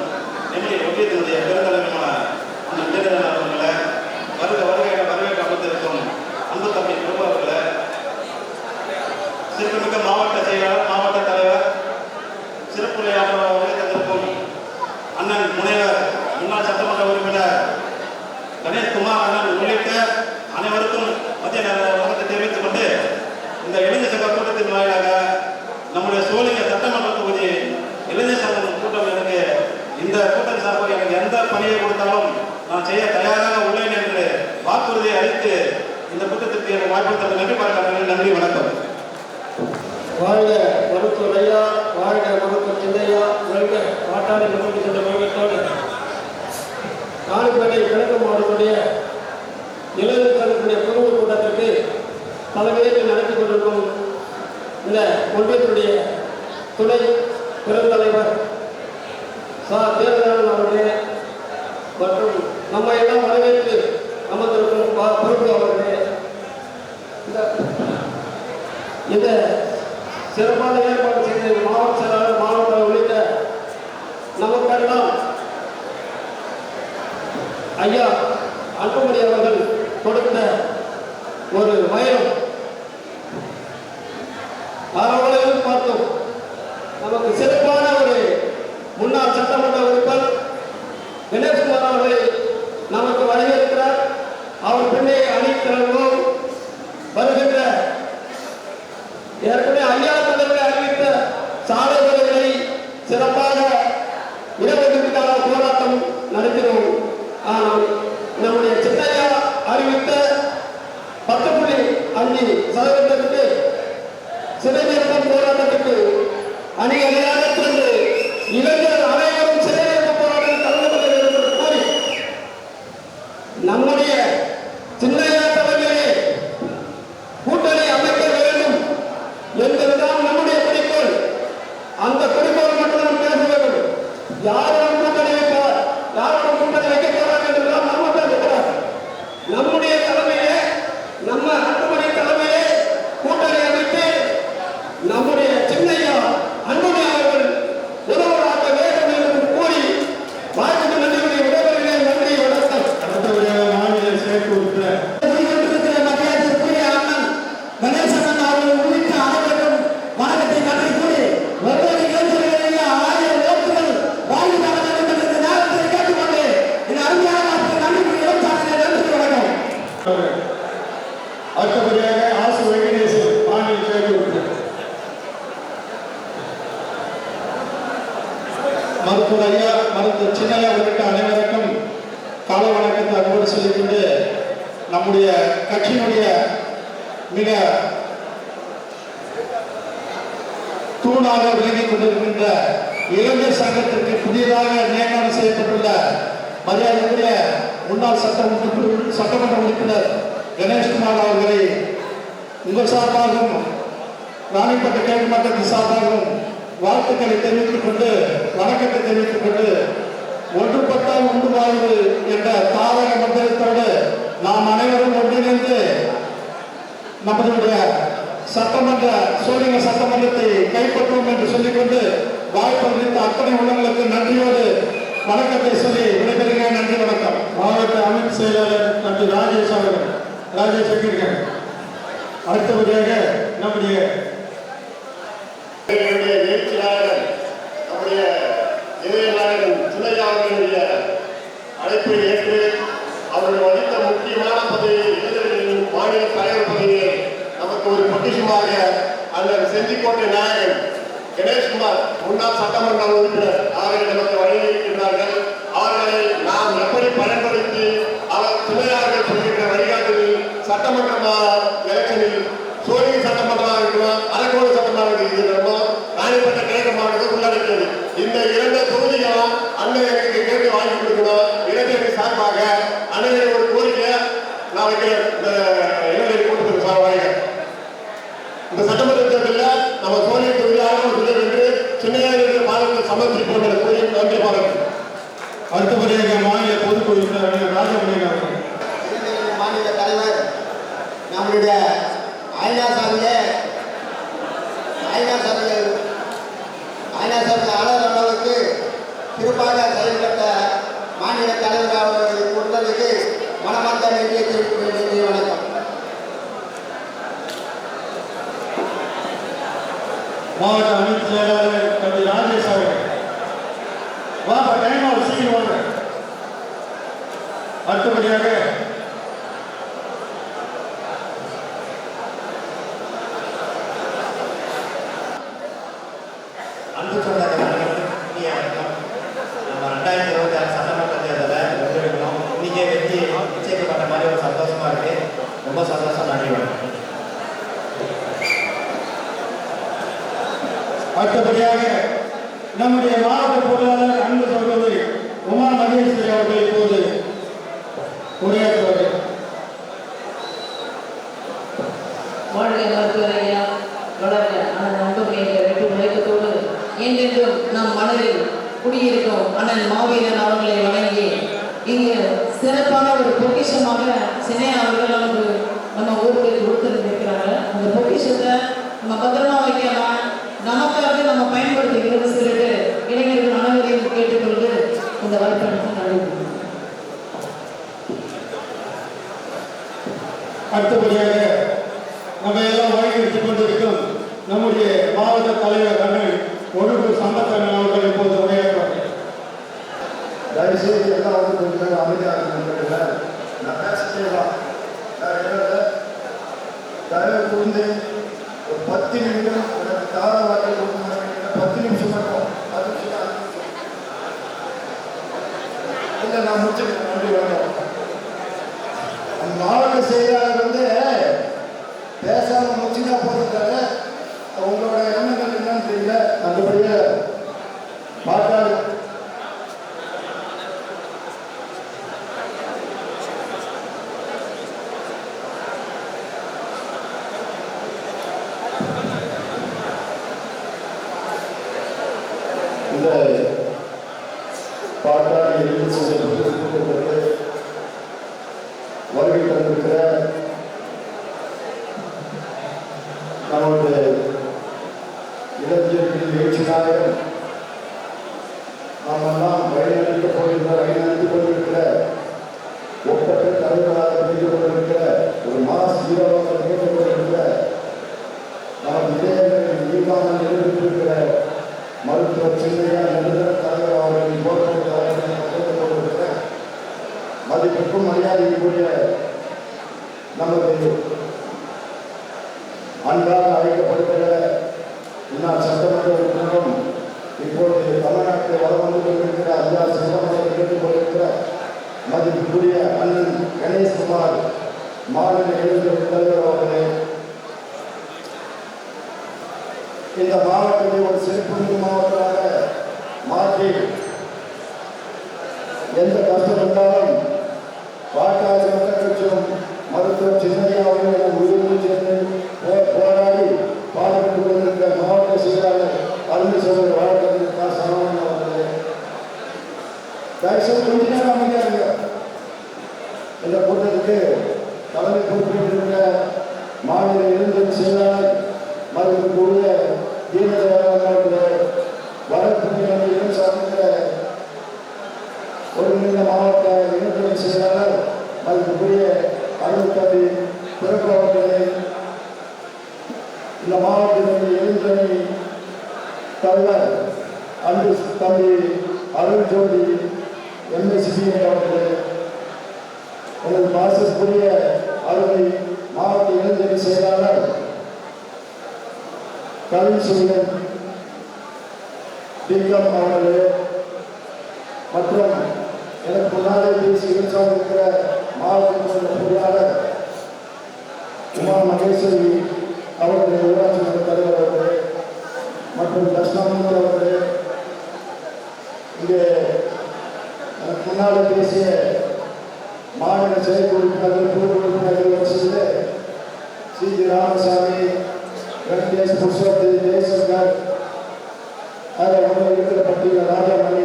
நெல்லை ஒன்றியத்தினுடைய பெருந்தலைவருமான அண்ணன் வேலநேரன் அவர்களை வரவேற்க அமைந்திருக்கும் அன்பு தம்பி பிரபு அவர்களை, சிறப்புமிக்க மாவட்ட செயலாளர், மாவட்ட தலைவர், சிறப்புரையாளராக தந்திருக்கும் அண்ணன் முனைவர் முன்னாள் சட்டமன்ற உறுப்பினர் மத்திய வணக்கத்தை தெரிவித்துக் கொண்டு இந்த இளைஞர் சங்க கூட்டத்தின் வாயிலாக நம்முடைய சோழிங்க சட்டமன்ற தொகுதி இளைஞர் சங்க கூட்டம் எனக்கு இந்த கூட்டம் சார்பாக எனக்கு எந்த பணியை கொடுத்தாலும் நான் செய்ய தயாராக உள்ளேன் என்று வாக்குறுதியை அளித்து இந்த கூட்டத்திற்கு எனக்கு வாய்ப்பு நன்றி பார்க்கிறேன். நன்றி, வணக்கம். வாழ்க மருத்துவர் ஐயா, வாழ்க மருத்துவர் சின்னையா, வாழ்க பாட்டாளி மக்கள் சென்ற வழக்கத்தோடு காணிப்பேட்டை கிழக்கு மாவட்டத்துடைய இளைஞர் சங்கத்துடைய பொதுக்குழு கூட்டத்திற்கு தலைமையேற்று நடத்தி கொண்டிருக்கும் இந்த ஒன்றியத்துடைய துணை பெருந்தலைவர் தேவராஜன் அவர்களே மற்றும் நம்ம எல்லாம் வரவேற்று அமர்ந்திருக்கும் பொறுப்பு அவர்களே, இந்த சிறப்பான ஏற்பாடு செய்த மாவட்ட செயலாளர், மாவட்ட உள்ளிட்ட நமக்கெல்லாம் ஐயா அன்புமணி அவர்கள் கொடுத்த ஒரு வயலும் அறவளையும் பார்த்தோம். நமக்கு சிறப்பான ஒரு முன்னாள் சட்டமன்ற உறுப்பினர் கணேஷ்குமார் அவர்களை நமக்கு வரவேற்கிறார். அவர் பின்னே அணித்திறனும் வருகின்ற ஏற்கனவே ஐயா தலைவரை அறிவித்த சாலை வழிகளை சிறப்பாக இடஒதுக்கீட்டான போராட்டம் நடத்தினோம். ஆனால் நம்முடைய சின்னையா அறிவித்த 10.5% சிறை நிறுத்தம் போராட்டத்துக்கு அணி அணியாக சென்று இளைஞர் அனைவரும் சிறை நிறுத்த போராட்டம் கலந்து கொள்ள வேண்டும் என்று கூறி நம்முடைய சின்னையா தலைமையிலே கூட்டணி அமைக்க வேண்டும் என்பதுதான் நம்முடைய குறிக்கோள். அந்த குறிக்கோள் மட்டும் நாம் பேச வேண்டும். யாரும் கூட்டணி வைப்பார், யாரும் கூட்டணி வைக்க போறாங்க என்றுதான் நம்ம பேசுகிறார். நம்முடைய தலைமையிலே, நம்ம அன்புமணி தலைமையிலே கூட்டணி அமைத்து நம்முடைய சின்னையா அன்புமணி அவர்கள் உதவராக வேண்டும் என்று கூறி வாய்ப்புக்கு நன்றி விடைபெறுகிறேன். நன்றி, வணக்கம். அடுத்தபடியாக மாநில செயற்குழு உறுப்பினர் மத்திய அண்ணன் கணேசன் அவர்கள் உள்ளிட்ட அனைவருக்கும் வணக்கத்தை நன்றி கூறி ஒவ்வொரு இளைஞர்களையும் 1000 ஓட்டுகள் வாங்கி தர வேண்டும் என்ற இந்த நேரத்தை கேட்டுக்கொண்டு இந்த அருமையான நன்றி நன்றி வணக்கம். அடுத்தபடியாக ஆசு வெங்கடேசன் மாநில செயற்குழு உறுப்பினர். மருத்துவர் ஐயா, மருத்துவர் சின்னையா உள்ளிட்ட அனைவருக்கும் கால வணக்கத்தை அன்போடு சொல்லிக்கொண்டு நம்முடைய கட்சியினுடைய மிக தூணாக விளங்கிக் கொண்டிருக்கின்ற இளைஞர் சங்கத்திற்கு புதியதாக நியமனம் செய்யப்பட்டுள்ள மரியாதைக்குரிய முன்னாள் சட்டமன்ற உறுப்பினர் கணேஷ்குமார் அவர்களை உங்கள் சார்பாகவும் ராணிப்பட்ட கேள்வி மன்றத்தின் சார்பாகவும் வாழ்த்துக்களை தெரிவித்துக் கொண்டு வணக்கத்தை தெரிவித்துக் கொண்டு ஒன்றுபட்டால் உண்டு வாழ்வு என்ற தாரக மந்திரத்தோடு நாம் அனைவரும் ஒன்றிணைந்து நம்மளுடைய சட்டமன்ற சோழிங்க சட்டமன்றத்தை கைப்பற்றுவோம் என்று சொல்லிக்கொண்டு வாய்ப்பு அளித்த அத்தனை உள்ளங்களுக்கு நன்றியோடு வணக்கத்தை சொல்லி விடைபெறுகிறேன். நன்றி, வணக்கம். மாவட்ட அமைப்பு செயலாளர் டாக்டர் ராஜேஷ் அவர்கள். ராஜேஷ் இருக்கிறேன். அடுத்தபடியாக நம்முடைய எழுச்சியாளர் நம்முடைய இளைஞர் சின்னையா அவர்களுடைய அழைப்பை ஏற்று அவர்கள் வகித்த முக்கியமான பதவி இளைஞர்களின் மாநில தலைவர் பதவியை நமக்கு ஒரு பொக்கிஷமாக அண்ணன் செஞ்சிக்கோட்டை நாயகன் கணேஷ்குமார் முன்னாள் சட்டமன்ற உறுப்பினர் அவர்கள் நமக்கு வழங்கியிருக்கிறார்கள். அவர்களை நாம் எப்படி பயன்படுத்தி அவர் சின்னையார்கள் சொல்கின்ற வழிகாட்டுதல் சட்டமன்ற எலெக்ஷனில் சோழிங்க சட்டமன்றமாக இருக்கணும், அரக்கோடு சட்டமன்றமாக இருக்கணும், ராணிப்பட்ட கிழக்கு மாவட்டத்தை உள்ளடக்கியது. இந்த 2 தொகுதிகளும் அண்ணன் எனக்கு கேட்டு வாங்கி கொடுக்கணும். இளைஞர்கள் சார்பாக அண்ணன் ஒரு கோரிக்கை நான் வைக்கிறேன். இந்த இளைஞர் கூட்டத்துக்கு சார்பாக இந்த சட்டமன்ற தேர்தலில் நம்ம சோழிங்க தொகுதியாக சொல்ல என்று சின்னையா பாலத்தில் சமர்ப்பிப்போம் என கூறி நன்றி பாருங்கள். அடுத்தபடியாக மாநில பொதுக்குழு உறுப்பினர் ராஜமணி அவர்கள். மாநில தலைவர் நம்முடைய ஐநா சபையில் அளவு அளவுக்கு சிறப்பாக செயல்பட்ட மாநில தலைவர் அவர்களுக்கு கொடுத்ததுக்கு மனமார்ந்த நன்றியை தெரிவித்துக் வணக்கம். மாவட்ட அமைப்பு செயலாளர் டாக்டர் ராஜேஷ் அவர்கள். வாங்க, டைம் ஆகும், சீக்கிரம் வாங்க. அடுத்தபடியாக அடுத்தபடியாக நம்முடைய மாவட்ட பொருளாளர் அன்பு சகோதரி உமா மகேஸ்வரி அவர்கள் இப்போது உரையாற்றுவார்கள். வாழ்க மருத்துவர் ஐயா வளர்க அண்ணன் அன்புமணி என்ற வெற்றி முழக்கத்தோடு என்றென்றும் நம் மனதில் குடியிருக்கும் அண்ணன் மாவீரன் அவர்களை வணங்கி இங்கு சிறப்பான ஒரு பொக்கிஷமாக சின்னையா அவர்கள் நமக்கு நம்ம ஊருக்கு கொடுத்துருக்கிறாங்க. அந்த பொக்கிஷத்தை நம்ம பத்திரமா வைக்காம நமக்காக நம்ம பயன்படுத்திக்கிறது சொல்லிட்டு இளைஞர்கள் அனைவரையும் கேட்டுக்கொண்டு இந்த வாய்ப்பு நன்றி. அடுத்தபடியாக நம்ம எல்லாம் வழங்கிட்டுக் கொண்டிருக்கும் நம்முடைய மாவட்ட தலைவர் அண்ணன் ஒழுங்கு சம்பத்தண்ணன் அவர்கள் இப்போது உரையாற்றுவார்கள். தயவுசெய்து எல்லாம் வந்து கொஞ்சம் நேரம் அமைதியாக இருந்துருக்கல. நான் பேசிட்டேவா தயவு கூர்ந்து ஒரு 10 நிமிடம் எனக்கு தார வாக்கை கொடுக்க 10 நிமிஷம் மட்டும் 10 நிமிஷம் இல்லை நான் முடிச்சுக்கிறேன். நன்றி வேணும். அந்த மாவட்ட செயலாளர் வந்து பேசாம முடிச்சுட்டா போதுட்டாரு. உங்களோட எண்ணங்கள் என்னன்னு தெரியல. அதுபடியே பாட்டாளி இந்த பாட்டாளி எழுதி கூட்டத்திற்கு வருகை தந்திருக்கிற நம்முடைய இளைஞர்கள் எழுச்சியாக நாமெல்லாம் வழிநடத்தப் கொண்டிருக்கிற ஒப்பற்ற தலைவராக தெரிந்து கொண்டிருக்கிற ஒரு மாஸ் ஹீரோவாக கேட்டுக் கொண்டிருக்கிற நமது இளைஞர்கள் ஈமான் நிறுவித்திருக்கிற மருத்துவர் சின்னையா நிறுவன தலைவர் அவர்களின் போராட்டத்தை கேட்டுக் கொண்டிருக்கிற மதிப்புக்கும் மரியாதைக்குரிய நமது அன்பாக அழைக்கப்படுகிற முன்னாள் சட்டமன்ற உறுப்பினரும் இப்பொழுது தமிழ்நாட்டில் வளம் வந்து கொண்டிருக்கிற ஐயா சிவமலை கேட்டுக் கொண்டிருக்கிற மதிப்புக்குரிய அண்ணன் கணேஷ்குமார் மாநில இளைஞர் தலைவர் அவர்களே, இந்த மாவட்டத்தை ஒரு சிறப்பு மாவட்டமாக மாற்றி எந்த கஷ்டம் இருந்தாலும் பாட்டாளி மக்கள் கட்சியும் மருத்துவர் சின்னையா அவர்கள் உயிர்ந்து சேர்ந்து போராடி பாடுபட்டு கொண்டிருக்கிற மாவட்ட செயலாளர் அருமை சோதர் வழக்கறிஞர் சரவணன் அவர்களே, தயவுசெய்து கொஞ்ச நேரம் அமைதியாக இந்த கூட்டத்துக்கு தலைமை பொறுப்பிருக்கிற மாநில இளைஞர் செயலாளர் மருத்துவக்கூடிய தீனதயாளர் வடக்கு சார்ந்த ஒருங்கிணைந்த மாவட்ட இளைஞர் செயலாளர் மருத்துவக்கூடிய அருள்தம்பி பிறப்பு அவர்களே, இந்த மாவட்டத்தினுடைய இளைஞரணி தலைவர் அன்பு தம்பி அருள் ஜோதி எம்எஸ்பி அவர்களே, எனது பாசத்துக்குரிய அருமை மாவட்ட இளைஞரணி செயலாளர் கவிசூரியன் டிகம் அவர்களே, மற்றும் எனக்கு முன்னாலே பேசி இருக்கிற மாவட்ட பொருளாளர் உமா மகேஸ்வரி அவர்களுடைய ஊராட்சி மன்ற தலைவர் அவர்களே, மற்றும் தர்ஷனாமூர்த்தி அவர்களே, இங்கே எனக்கு முன்னாலே பேசிய மாநில செயற்குழு உறுப்பினர்கள் குழு உறுப்பினர்கள் வரிசையில் சி ராமசாமி, வெங்கடேஷ் புருஷோத்தி, ஜெயசங்கர், அதில் உங்கள் இருக்கிற பட்டியல் ராஜாமணி,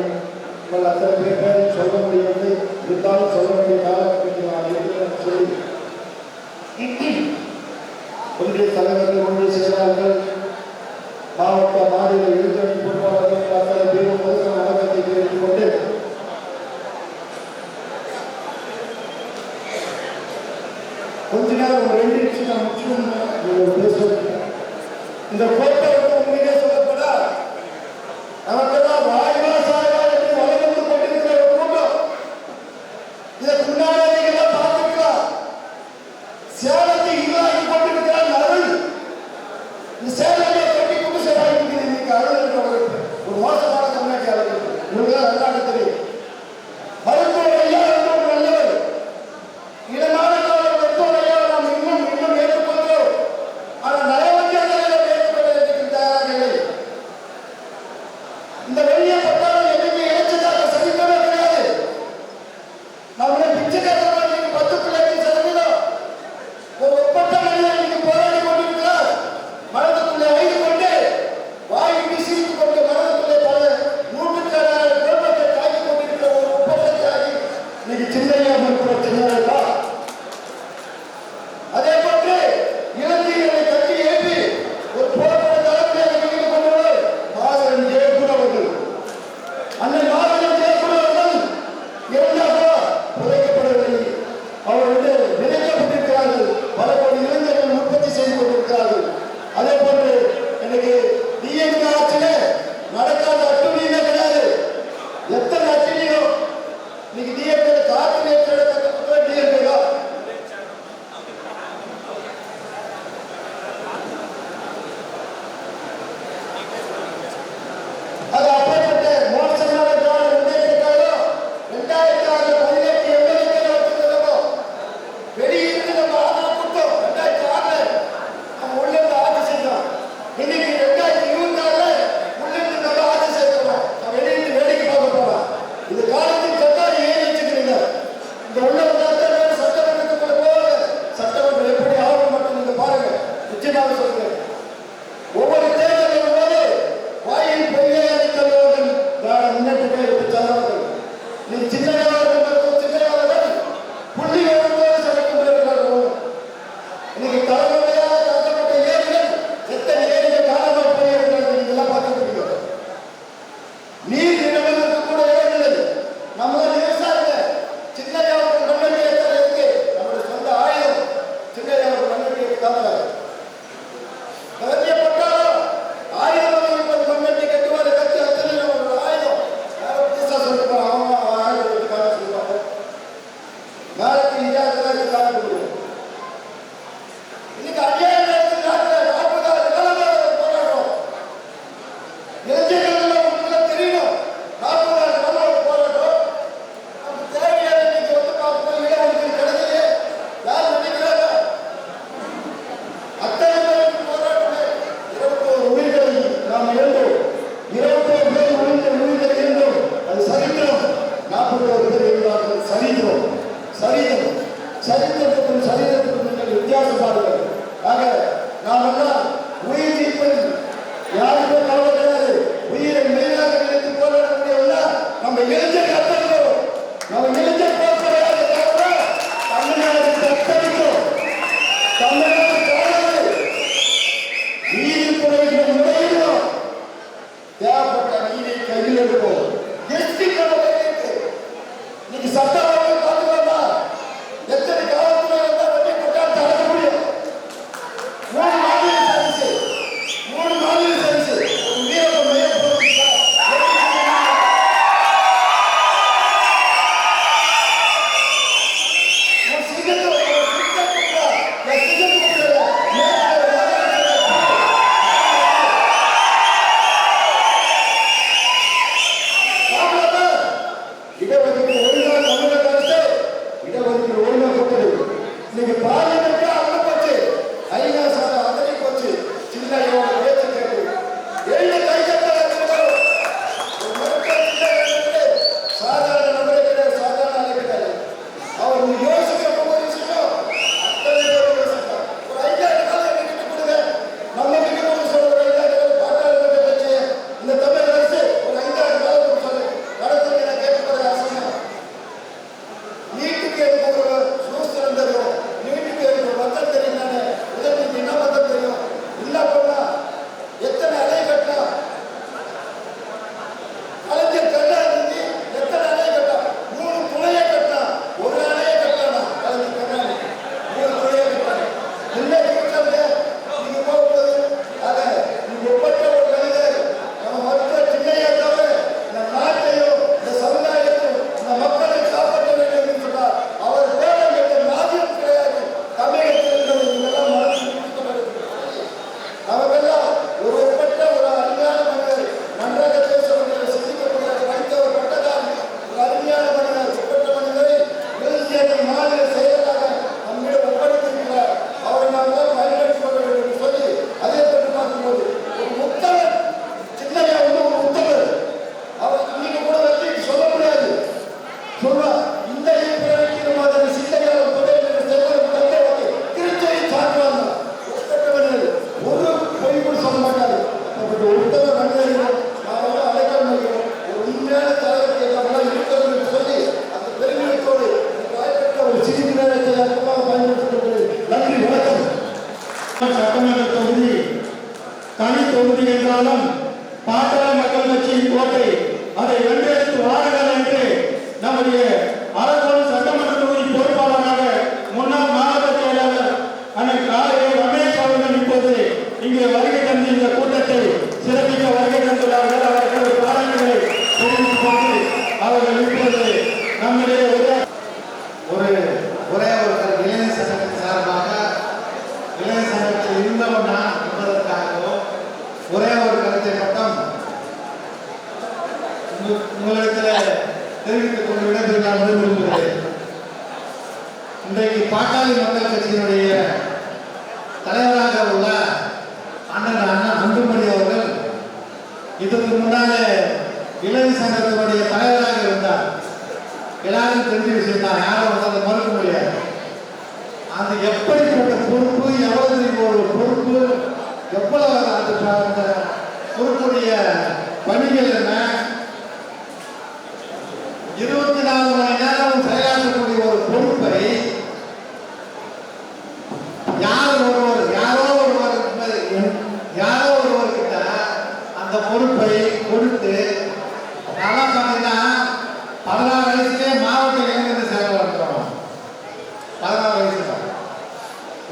உங்கள் அத்தனை பேர் சொல்ல முடியாது. இருந்தாலும் சொல்ல வேண்டிய காலகட்டத்தில் நான் இருக்கிறேன் சொல்லி ஒன்றிய தலைவர்கள், ஒன்றிய செயலாளர்கள், மாவட்ட மாநில இளைஞரணி பொறுப்பாளர்கள் அத்தனை பேரும் பொதுக்கான வழக்கத்தை தெரிவித்துக் கொண்டு கொஞ்ச நேரம் ஒரு 2 நிமிஷம் நான் முடிச்சு பேசுவேன். இந்த கோட்டை உண்மையிலே சொல்லப்பட நமக்கெல்லாம் வாய்வா சாய்வா என்று வளர்ந்து கொண்டிருக்கிற ஒரு கூட்டம். இதற்கு முன்னாடி நீங்க பார்த்துக்கலாம். சேலத்தை இல்லாக்கி கொண்டிருக்கிறார் அருள். இந்த சேலத்தை கட்டி கொண்டு சேராக இன்னைக்கு அருள் என்ற ஒரு மோசமான தமிழ்நாட்டை அழகு உங்களுக்கு நல்லா தெரியும். மருத்துவர் ஐயா என்ற ஒரு நல்லவர் இடமான மருத்துவர் ஐயா நாம் இன்னும் ஏற்றுக்கொண்டோம். ஆனால் நயவஞ்சகர்களை ஏற்றுக்கொள்ள தயாராக இல்லை. நிச்சயதார்த்தமா இன்னைக்கு 10.5% ஒரு ஒப்பற்ற மனிதர் இன்னைக்கு போராடி கொண்டிருக்கிறார். மனதுக்குள்ளே ஐந்து கொண்டு வாய் வீசிட்டு கொண்டு மனதுக்குள்ளே பல நூற்றுக்கணக்கான குடும்பத்தை தாக்கி கொண்டிருக்கிற ஒரு ஒப்பற்ற தியாகி இன்னைக்கு சின்னையா மருத்துவ சின்னதா. அதே போன்று இலங்கைகளை கட்டி ஏற்றி ஒரு போராட்ட தலைமையாக ஈடுபட்டு கொண்டவர் மாவீரன் ஜெயக்குடி அவர்கள். அண்ணன் மாவீரன் ஜெயக்குடி அவர்கள் இரண்டாக புதைக்கப்படவில்லை. அவர் நினைக்கப்பட்டிருக்கிறார்கள். பல கோடி இளைஞர்கள் உற்பத்தி செய்து கொண்டிருக்கிறார்கள். அதே போன்று எனக்கு டிஎம்கே ஆட்சியில நடக்காத அட்டுழியுமே கிடையாது. எத்தனை அட்டுழியோ இன்னைக்கு டிஎம்கே காற்று நேற்று டிஎம்கே தான். அது அப்பேற்பட்ட மோசமான திராவிட முன்னேற்றக்காரோ 2018 எம்எல்ஏக்களை வச்சிருந்தோமோ வெளியிருந்து நம்ம ஆதரவு கொடுத்தோம். 2006 நம்ம உள்ள இருந்து ஆட்சி செஞ்சோம். இன்னைக்கு 2024 உள்ள இருந்து நம்ம ஆட்சி செய்யறோம். நம்ம வெளியிருந்து வேடிக்கை பார்க்க போறோம். இது காலத்தின் கட்டாயம் ஏன் வச்சுக்கிறீங்க? இந்த உள்ள சட்டமன்றத்துக்குள்ள போவாங்க. சட்டமன்றம் எப்படி ஆகும் மட்டும் நீங்க பாருங்க. நிச்சயமாக சொல்றேன். ஒவ்வொரு தேர்தலும் போது வாயில் பொய்யாதி தலைவர்கள் திராவிட முன்னேற்றத்தை எடுத்து சென்றவர்கள். நீ சின்னையாளர்கள் மற்றும் சின்னையாளர்கள் புள்ளி விவரத்தோடு சமைக்கும் இருக்கிறார்கள். இன்னைக்கு தலைமுறையாக கட்டப்பட்ட ஏரிகள் எத்தனை ஏரிகள் காணாமல் போயிருக்கிறது நீங்கெல்லாம் பார்த்துருக்கீங்க. நீர் நிறுவனத்துக்கு கூட ஏறினது நம்ம விவசாயிங்க. சின்னையாளர்கள் மண்ணடி எத்தனை இருக்கு? நம்முடைய சொந்த ஆயுதம் சின்னையாளர்கள் மண்ணடி எடுத்தாங்க. கவனியப்பட்டாலும் ஆயுதம் இப்போது மண்ணட்டி கட்டுவாரு கட்டி அத்தனை ஒரு ஆயுதம் யாரோ புதுசாக சொல்லிப்பாங்க. அவங்க ஆயுதத்துக்காக சொல்லுவாங்க. நாளைக்கு இஜாதெல்லாம் காண முடியும். இன்னைக்கு 5000 நாட்டில் 40,000 காலமாக போராடுறோம். இளைஞர்கள் உங்களுக்கு தெரியணும். 40,000 காலமாக போராடுறோம். நமக்கு தேவையான இன்னைக்கு பார்க்கும்போது இடஒதுக்கீடு கிடைச்சது யார் நினைக்கிறாங்க? அத்தனை பேருக்கு போராட்டமே 21 உயிர்களை நாம் இழந்தோம். 21 பேர் உயிர்களை இழந்தோம். அது சரித்திரம். 41 பேர் இருந்தார்கள். சரித்திரத்துக்கும் சரித்திரத்துக்கும் நீங்கள் வித்தியாசம் பாருங்கள். ஆக நாம் எல்லாம் உயிர் தீர்ப்பது யாருக்கும் கவலை கிடையாது. உயிரை மேலாக நினைத்து போராடக்கூடியவங்க நம்ம இளைஞர் அத்தனைக்கும் நம்ம இளைஞர் போராட தமிழ்நாடு அத்தனைக்கும் தமிழ்நாடு காணாது நீதித்துறையில் நுழையிடும். தேவைப்பட்ட நீதி கையில் எடுப்போம். இன்னைக்கு சட்டம் பார்த்துக்கலாமா? எத்தனை காவல்துறை வந்தால் வெற்றி போட்டால் தடுக்க முடியும். 3 மாநில சர்வீஸ் ஒரு வீரப்ப மையம் இடஒதுக்கீடு ஒழுங்காக தமிழக அரசு இடஒதுக்கீடு ஒழுங்காக கொடுத்தது. இன்னைக்கு பார்லிமெண்ட் அங்க போச்சு. ஐநா சபை அதனை போச்சு. சின்னையோட பேச்சு கேட்டு எழுதி கைத்தட்ட சாதாரண நபரை கிடையாது. சாதாரண ஆளை கிடையாது. அவர் யோசிக்க போகிற விஷயம் அத்தனை பேர் யோசிப்பார். ஒரு 5 ஆண்டு காலம் எங்க கிட்ட கொடுங்க. நம்ம கிட்ட கொடுக்க சொல்ற ஒரு 5 ஆண்டு காலம் பாட்டாளி கட்சி இந்த தமிழக அரசு ஒரு 5 ஆண்டு காலம் சொல்லு நடத்துக்கு நான் கேட்கப்படுற அரசு நீட்டுக்கு எனக்கு ஒரு சூஸ்திரம் தெரியும். நீட்டுக்கு எனக்கு ஒரு மத்தம் தெரியும். தானே உதவிக்கு என்ன மத்தம் தெரியும்? இல்ல பண்ணா எத்தனை அலை கட்டா கலைஞர் கட்டா இருந்துச்சு. எத்தனை அலை கட்டா? 3 துணையை கட்டா. ஒரு அலையை கட்டானா கலைஞர் கட்டா 3 துணையை கட்டா. இல்லை இருக்கிறது நீங்க போகும்போது அதை நீங்க ஒப்பற்ற ஒரு மனிதர் நம்ம மருத்துவ சின்னையா தவிர இந்த நாட்டையும் இந்த சமுதாயத்தையும் இந்த மக்களை காப்பாற்ற வேண்டும் என்று சொன்னார். அவர் வேலை என்ற நாதியம் கிடையாது. தமிழகத்தில் இருந்தவங்க இதெல்லாம் மனதில் அவங்கெல்லாம் ஒரு ஒப்பற்ற ஒரு அருமையான மனிதர். நன்றாக பேசக்கூடிய சிந்திக்கக்கூடிய படித்தவர் பட்டதாரி ஒரு அருமையான மனிதர். ஒப்பற்ற மனிதரை இலங்கையை மாநில செயலராக நம்மிடம் ஒப்படைத்திருக்கிறார். அவரை நாம் தான் பயன்படுத்திக் கொள்ள வேண்டும் என்று சொல்லி அதே பற்றி பார்க்கும்போது ஒரு முத்தவர் சின்னையா ஒரு முத்தவர். அவர் இன்னைக்கு கூட வச்சு சொல்ல முடியாது. சொல்றா இந்த பிறகு சட்டமன்ற தொகுதி தனி தொகுதி என்றாலும் பாட்டாளி மக்கள் கட்சியின் கோட்டை அதை வென்றெடுத்து வாருங்கள் என்று நம்முடைய அரக்கோணம் சட்டமன்ற தொகுதி பொறுப்பாளராக முன்னாள் மாவட்ட செயலாளர் அண்ணன் ரமேஷ் அவர்கள் இப்போது இங்கே வருகை தந்து இந்த கூட்டத்தை சிறப்பிக்க வருகை தந்துள்ளார்கள். அவர்கள் பாராட்டுகளை தெரிவித்துக் கொண்டு அவர்கள் இப்போது நம்முடைய ஒரே ஒரு இளைஞர் சங்கத்தின் சார்பாக இளைஞர் சங்கத்தில் இருந்தவன் நான் என்பதற்காகவும் ஒரே ஒரு கருத்தை மட்டும் உங்களிடத்தில் தெரிவித்துக் கொண்டு விடைபெறுகிறார் விரும்புகிறேன். இன்றைக்கு பாட்டாளி மக்கள் கட்சியினுடைய தலைவராக உள்ள அண்ணன் அன்புமணி அவர்கள் இதற்கு முன்னாலே இளைஞர் சங்கத்தினுடைய தலைவராக இருந்தார். எல்லாரும் தெரிஞ்ச விஷயம் தான், யாரும் வந்து அதை மறுக்க முடியாது. அந்த எப்படிப்பட்ட பொறுப்பு, எவ்வளவு ஒரு பொறுப்பு, எவ்வளவு அந்த பொறுப்புடைய பணிகள் என்ன, 24 மணி நேரம் செயலாற்றக்கூடிய ஒரு பொறுப்பை யாரோ ஒருவர்கிட்ட அந்த பொறுப்பை கொடுத்து நல்லா பார்த்தீங்கன்னா 16 வயசுலேயே மாவட்ட இளைஞர் செயலாளர் இருக்கிறோம். 16 வயசுல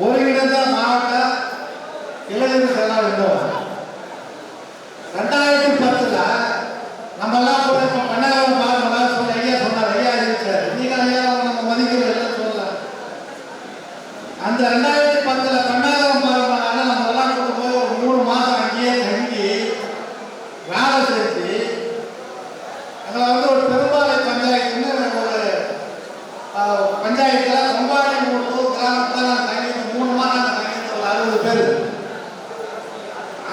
ஒருங்கிணைந்த மாவட்ட இளைஞர் செயலாளர் இருந்தோம். 2010 நம்ம எல்லாம் கூட இப்போ பண்ணாலும் பாருங்க சொல்லி ஐயா சொன்னார், ஐயா இருக்கார், நீங்கள் ஐயா நம்ம மதிக்கிறது எல்லாம் சொல்லலாம். அந்த 2010 பண்ணாலும் பாருங்க நம்ம எல்லாம் கூட போய் ஒரு 3 மாதம் அங்கேயே தங்கி வேலை செஞ்சு அதில் வந்து ஒரு பெரும்பாலை பஞ்சாயத்துன்னு ஒரு பஞ்சாயத்தில் கொம்பாடி 3 கிராமத்தில் நான் தங்கிட்டு 3 மாதம் தங்கிட்டு ஒரு 60 பேர்.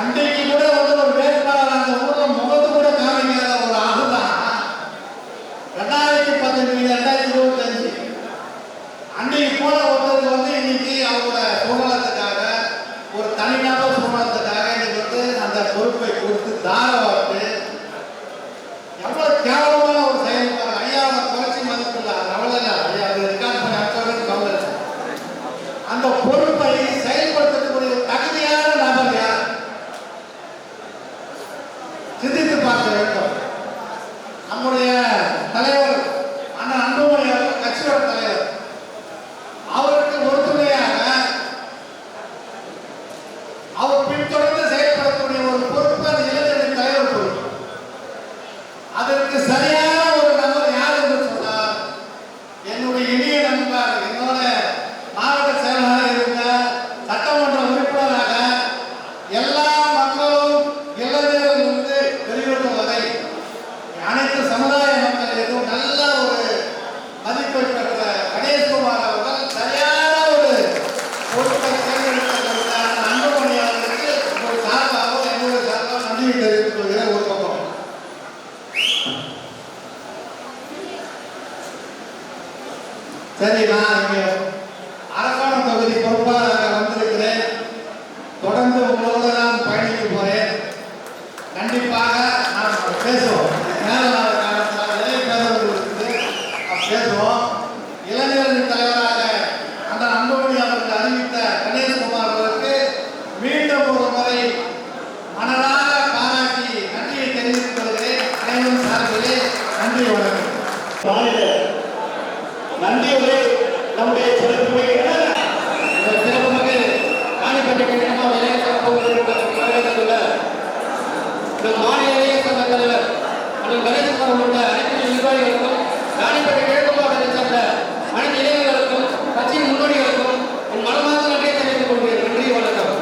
அன்றைக்கு கூட வந்து ஒரு வேட்பாளர் அந்த ஊரில் முகத்து கூட காமிக்காத ஒரு ஆளு தான் 2015 2025 அன்றைக்கு போல ஒருத்தருக்கு வந்து இன்னைக்கு அவரோட சுதந்திரத்துக்காக ஒரு தனிநபர் சுதந்திரத்துக்காக இன்னைக்கு வந்து அந்த பொறுப்பை கொடுத்து தாரவாட்டு எவ்வளவு கேவலமான ஒரு செயல்பாடு. ஐயாவை குறைச்சி மதிப்பில்லை, கவலை இல்லை, ஐயா அது ரெக்கார்ட் பண்ணி அச்சவர்கள் கவலை இல்லை. அந்த பொறுப்பை செயல்படுத்தக்கூடிய ஒரு தகுதியான நபர் யார் சிந்தித்து பார்க்க வேண்டும். நம்முடைய தலைவர் அண்ணன் அன்புமணி அவர்கள் கட்சியோட தலைவர், அவருக்கு ஒருதுணையாக அவர் பின்தொடர்ந்து செயல்படக்கூடிய ஒரு பொறுப்பு அந்த இளைஞரின் தலைவர் பொறுப்பு. அதற்கு சரியான ஒரு நபர் யார் என்று சொன்னார், என்னுடைய இனிய நண்பர், என்னோட மாவட்ட செயலாளர் இருந்த சட்டமன்ற உறுப்பினராக எல்லா மக்களும் இளைஞர்கள் வந்து பெரியவர்கள் வரை அனைத்து சமுதாய மக்கள் எதுவும் நல்ல ஒரு மதிப்பை பெற்ற கணேஷ்குமார் அவர்கள் சரியான ஒரு பொறுப்பை தேர்ந்தெடுத்த அன்புமணி அவர்களுக்கு ஒரு சார்பாக என்னுடைய சார்பாக நன்றியை தெரிவித்துக் கொள்கிறேன். ஒரு பக்கம் சரி, நான் இங்கே அரக்கோணம் தொகுதி பொறுப்பாளராக வந்திருக்கிறேன். தொடர்ந்து உங்களோட நான் பயணிக்க போறேன். கண்டிப்பாக நான் பேசுவோம், பேசுவோம். இளைஞரின் தலைவராக அந்த அன்புமணி அவர்கள் அறிவித்த கணேஷ்குமார் அவர்களுக்கு மீண்டும் ஒரு முறை மனதார பாராட்டி நன்றியை தெரிவித்துக் கொள்கிறேன். அனைவரும் சார்பிலே நன்றி, வணக்கம். நன்றியுடைய நம்முடைய சிறப்பு இந்த சிறப்பு மிகு ராணிப்பேட்டை கிராம இளைஞர் சங்க இந்த மாநில இளைஞர் சங்க தலைவர் அண்ணன் கணேசகுமார் உள்ளிட்ட அனைத்து நிர்வாகிகளுக்கும் ராணிப்பேட்டை கிழக்கு மாவட்டத்தைச் சேர்ந்த அனைத்து இளைஞர்களுக்கும் கட்சியின் முன்னோடிகளுக்கும் என் மனமார்ந்த நன்றியை தெரிவித்துக் கொள்கிறேன். நன்றி, வணக்கம்.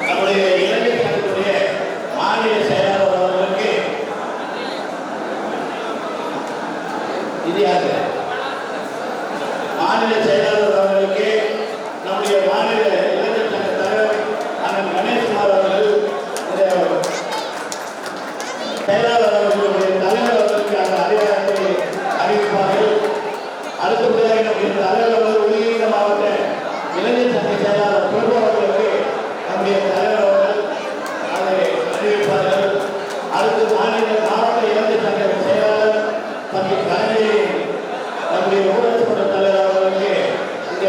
நம்முடைய இளைஞர் சங்கத்துடைய மாநில செயலாளர் அவர்களுக்கு இந்தியாக மாநில செயலாளர் அவர்களுக்கு நம்முடைய மாநில இளைஞர் சங்க தலைவர் அண்ணன் கணேஷ்குமார் அவர்கள் இந்த செயலாளர் அவர்களுடைய தலைவர் அவர்களுக்கு அந்த அதிகாரத்தை அறிவிப்பார்கள். அடுத்தபடியாக நம்முடைய தலைவர் அவர்கள் ஒருங்கிணைந்த மாவட்ட இளைஞர் சங்க செயலாளர் பிரபு அவர்களுக்கு நம்முடைய தலைவர் அவர்கள் அதை அறிவிப்பார்கள். அடுத்து மாவட்ட இளைஞர் சங்க செயலாளர் தம்பி தலைமையை நம்முடைய ஊராட்சி மன்ற தலைவர் அவர்களுக்கு இந்த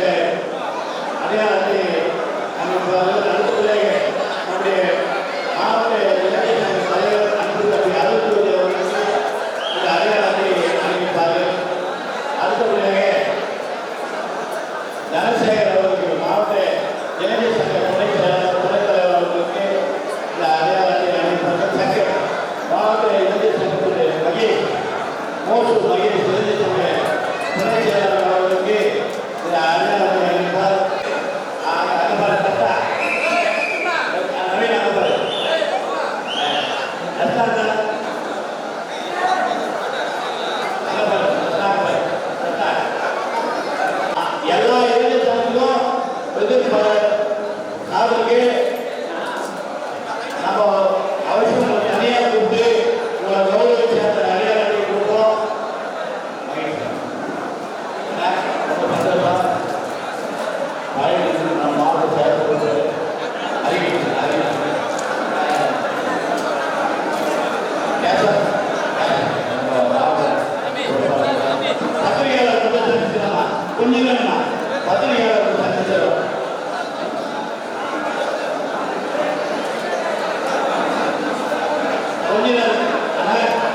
கொஞ்ச நேரம்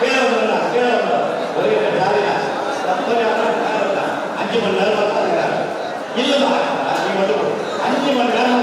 கீழே வந்துடா கீழே வந்துடும் ஒரு சாரியா 5 மணி நேரம் இல்லைம்மா நீ மட்டும் 5 மணி நேரம்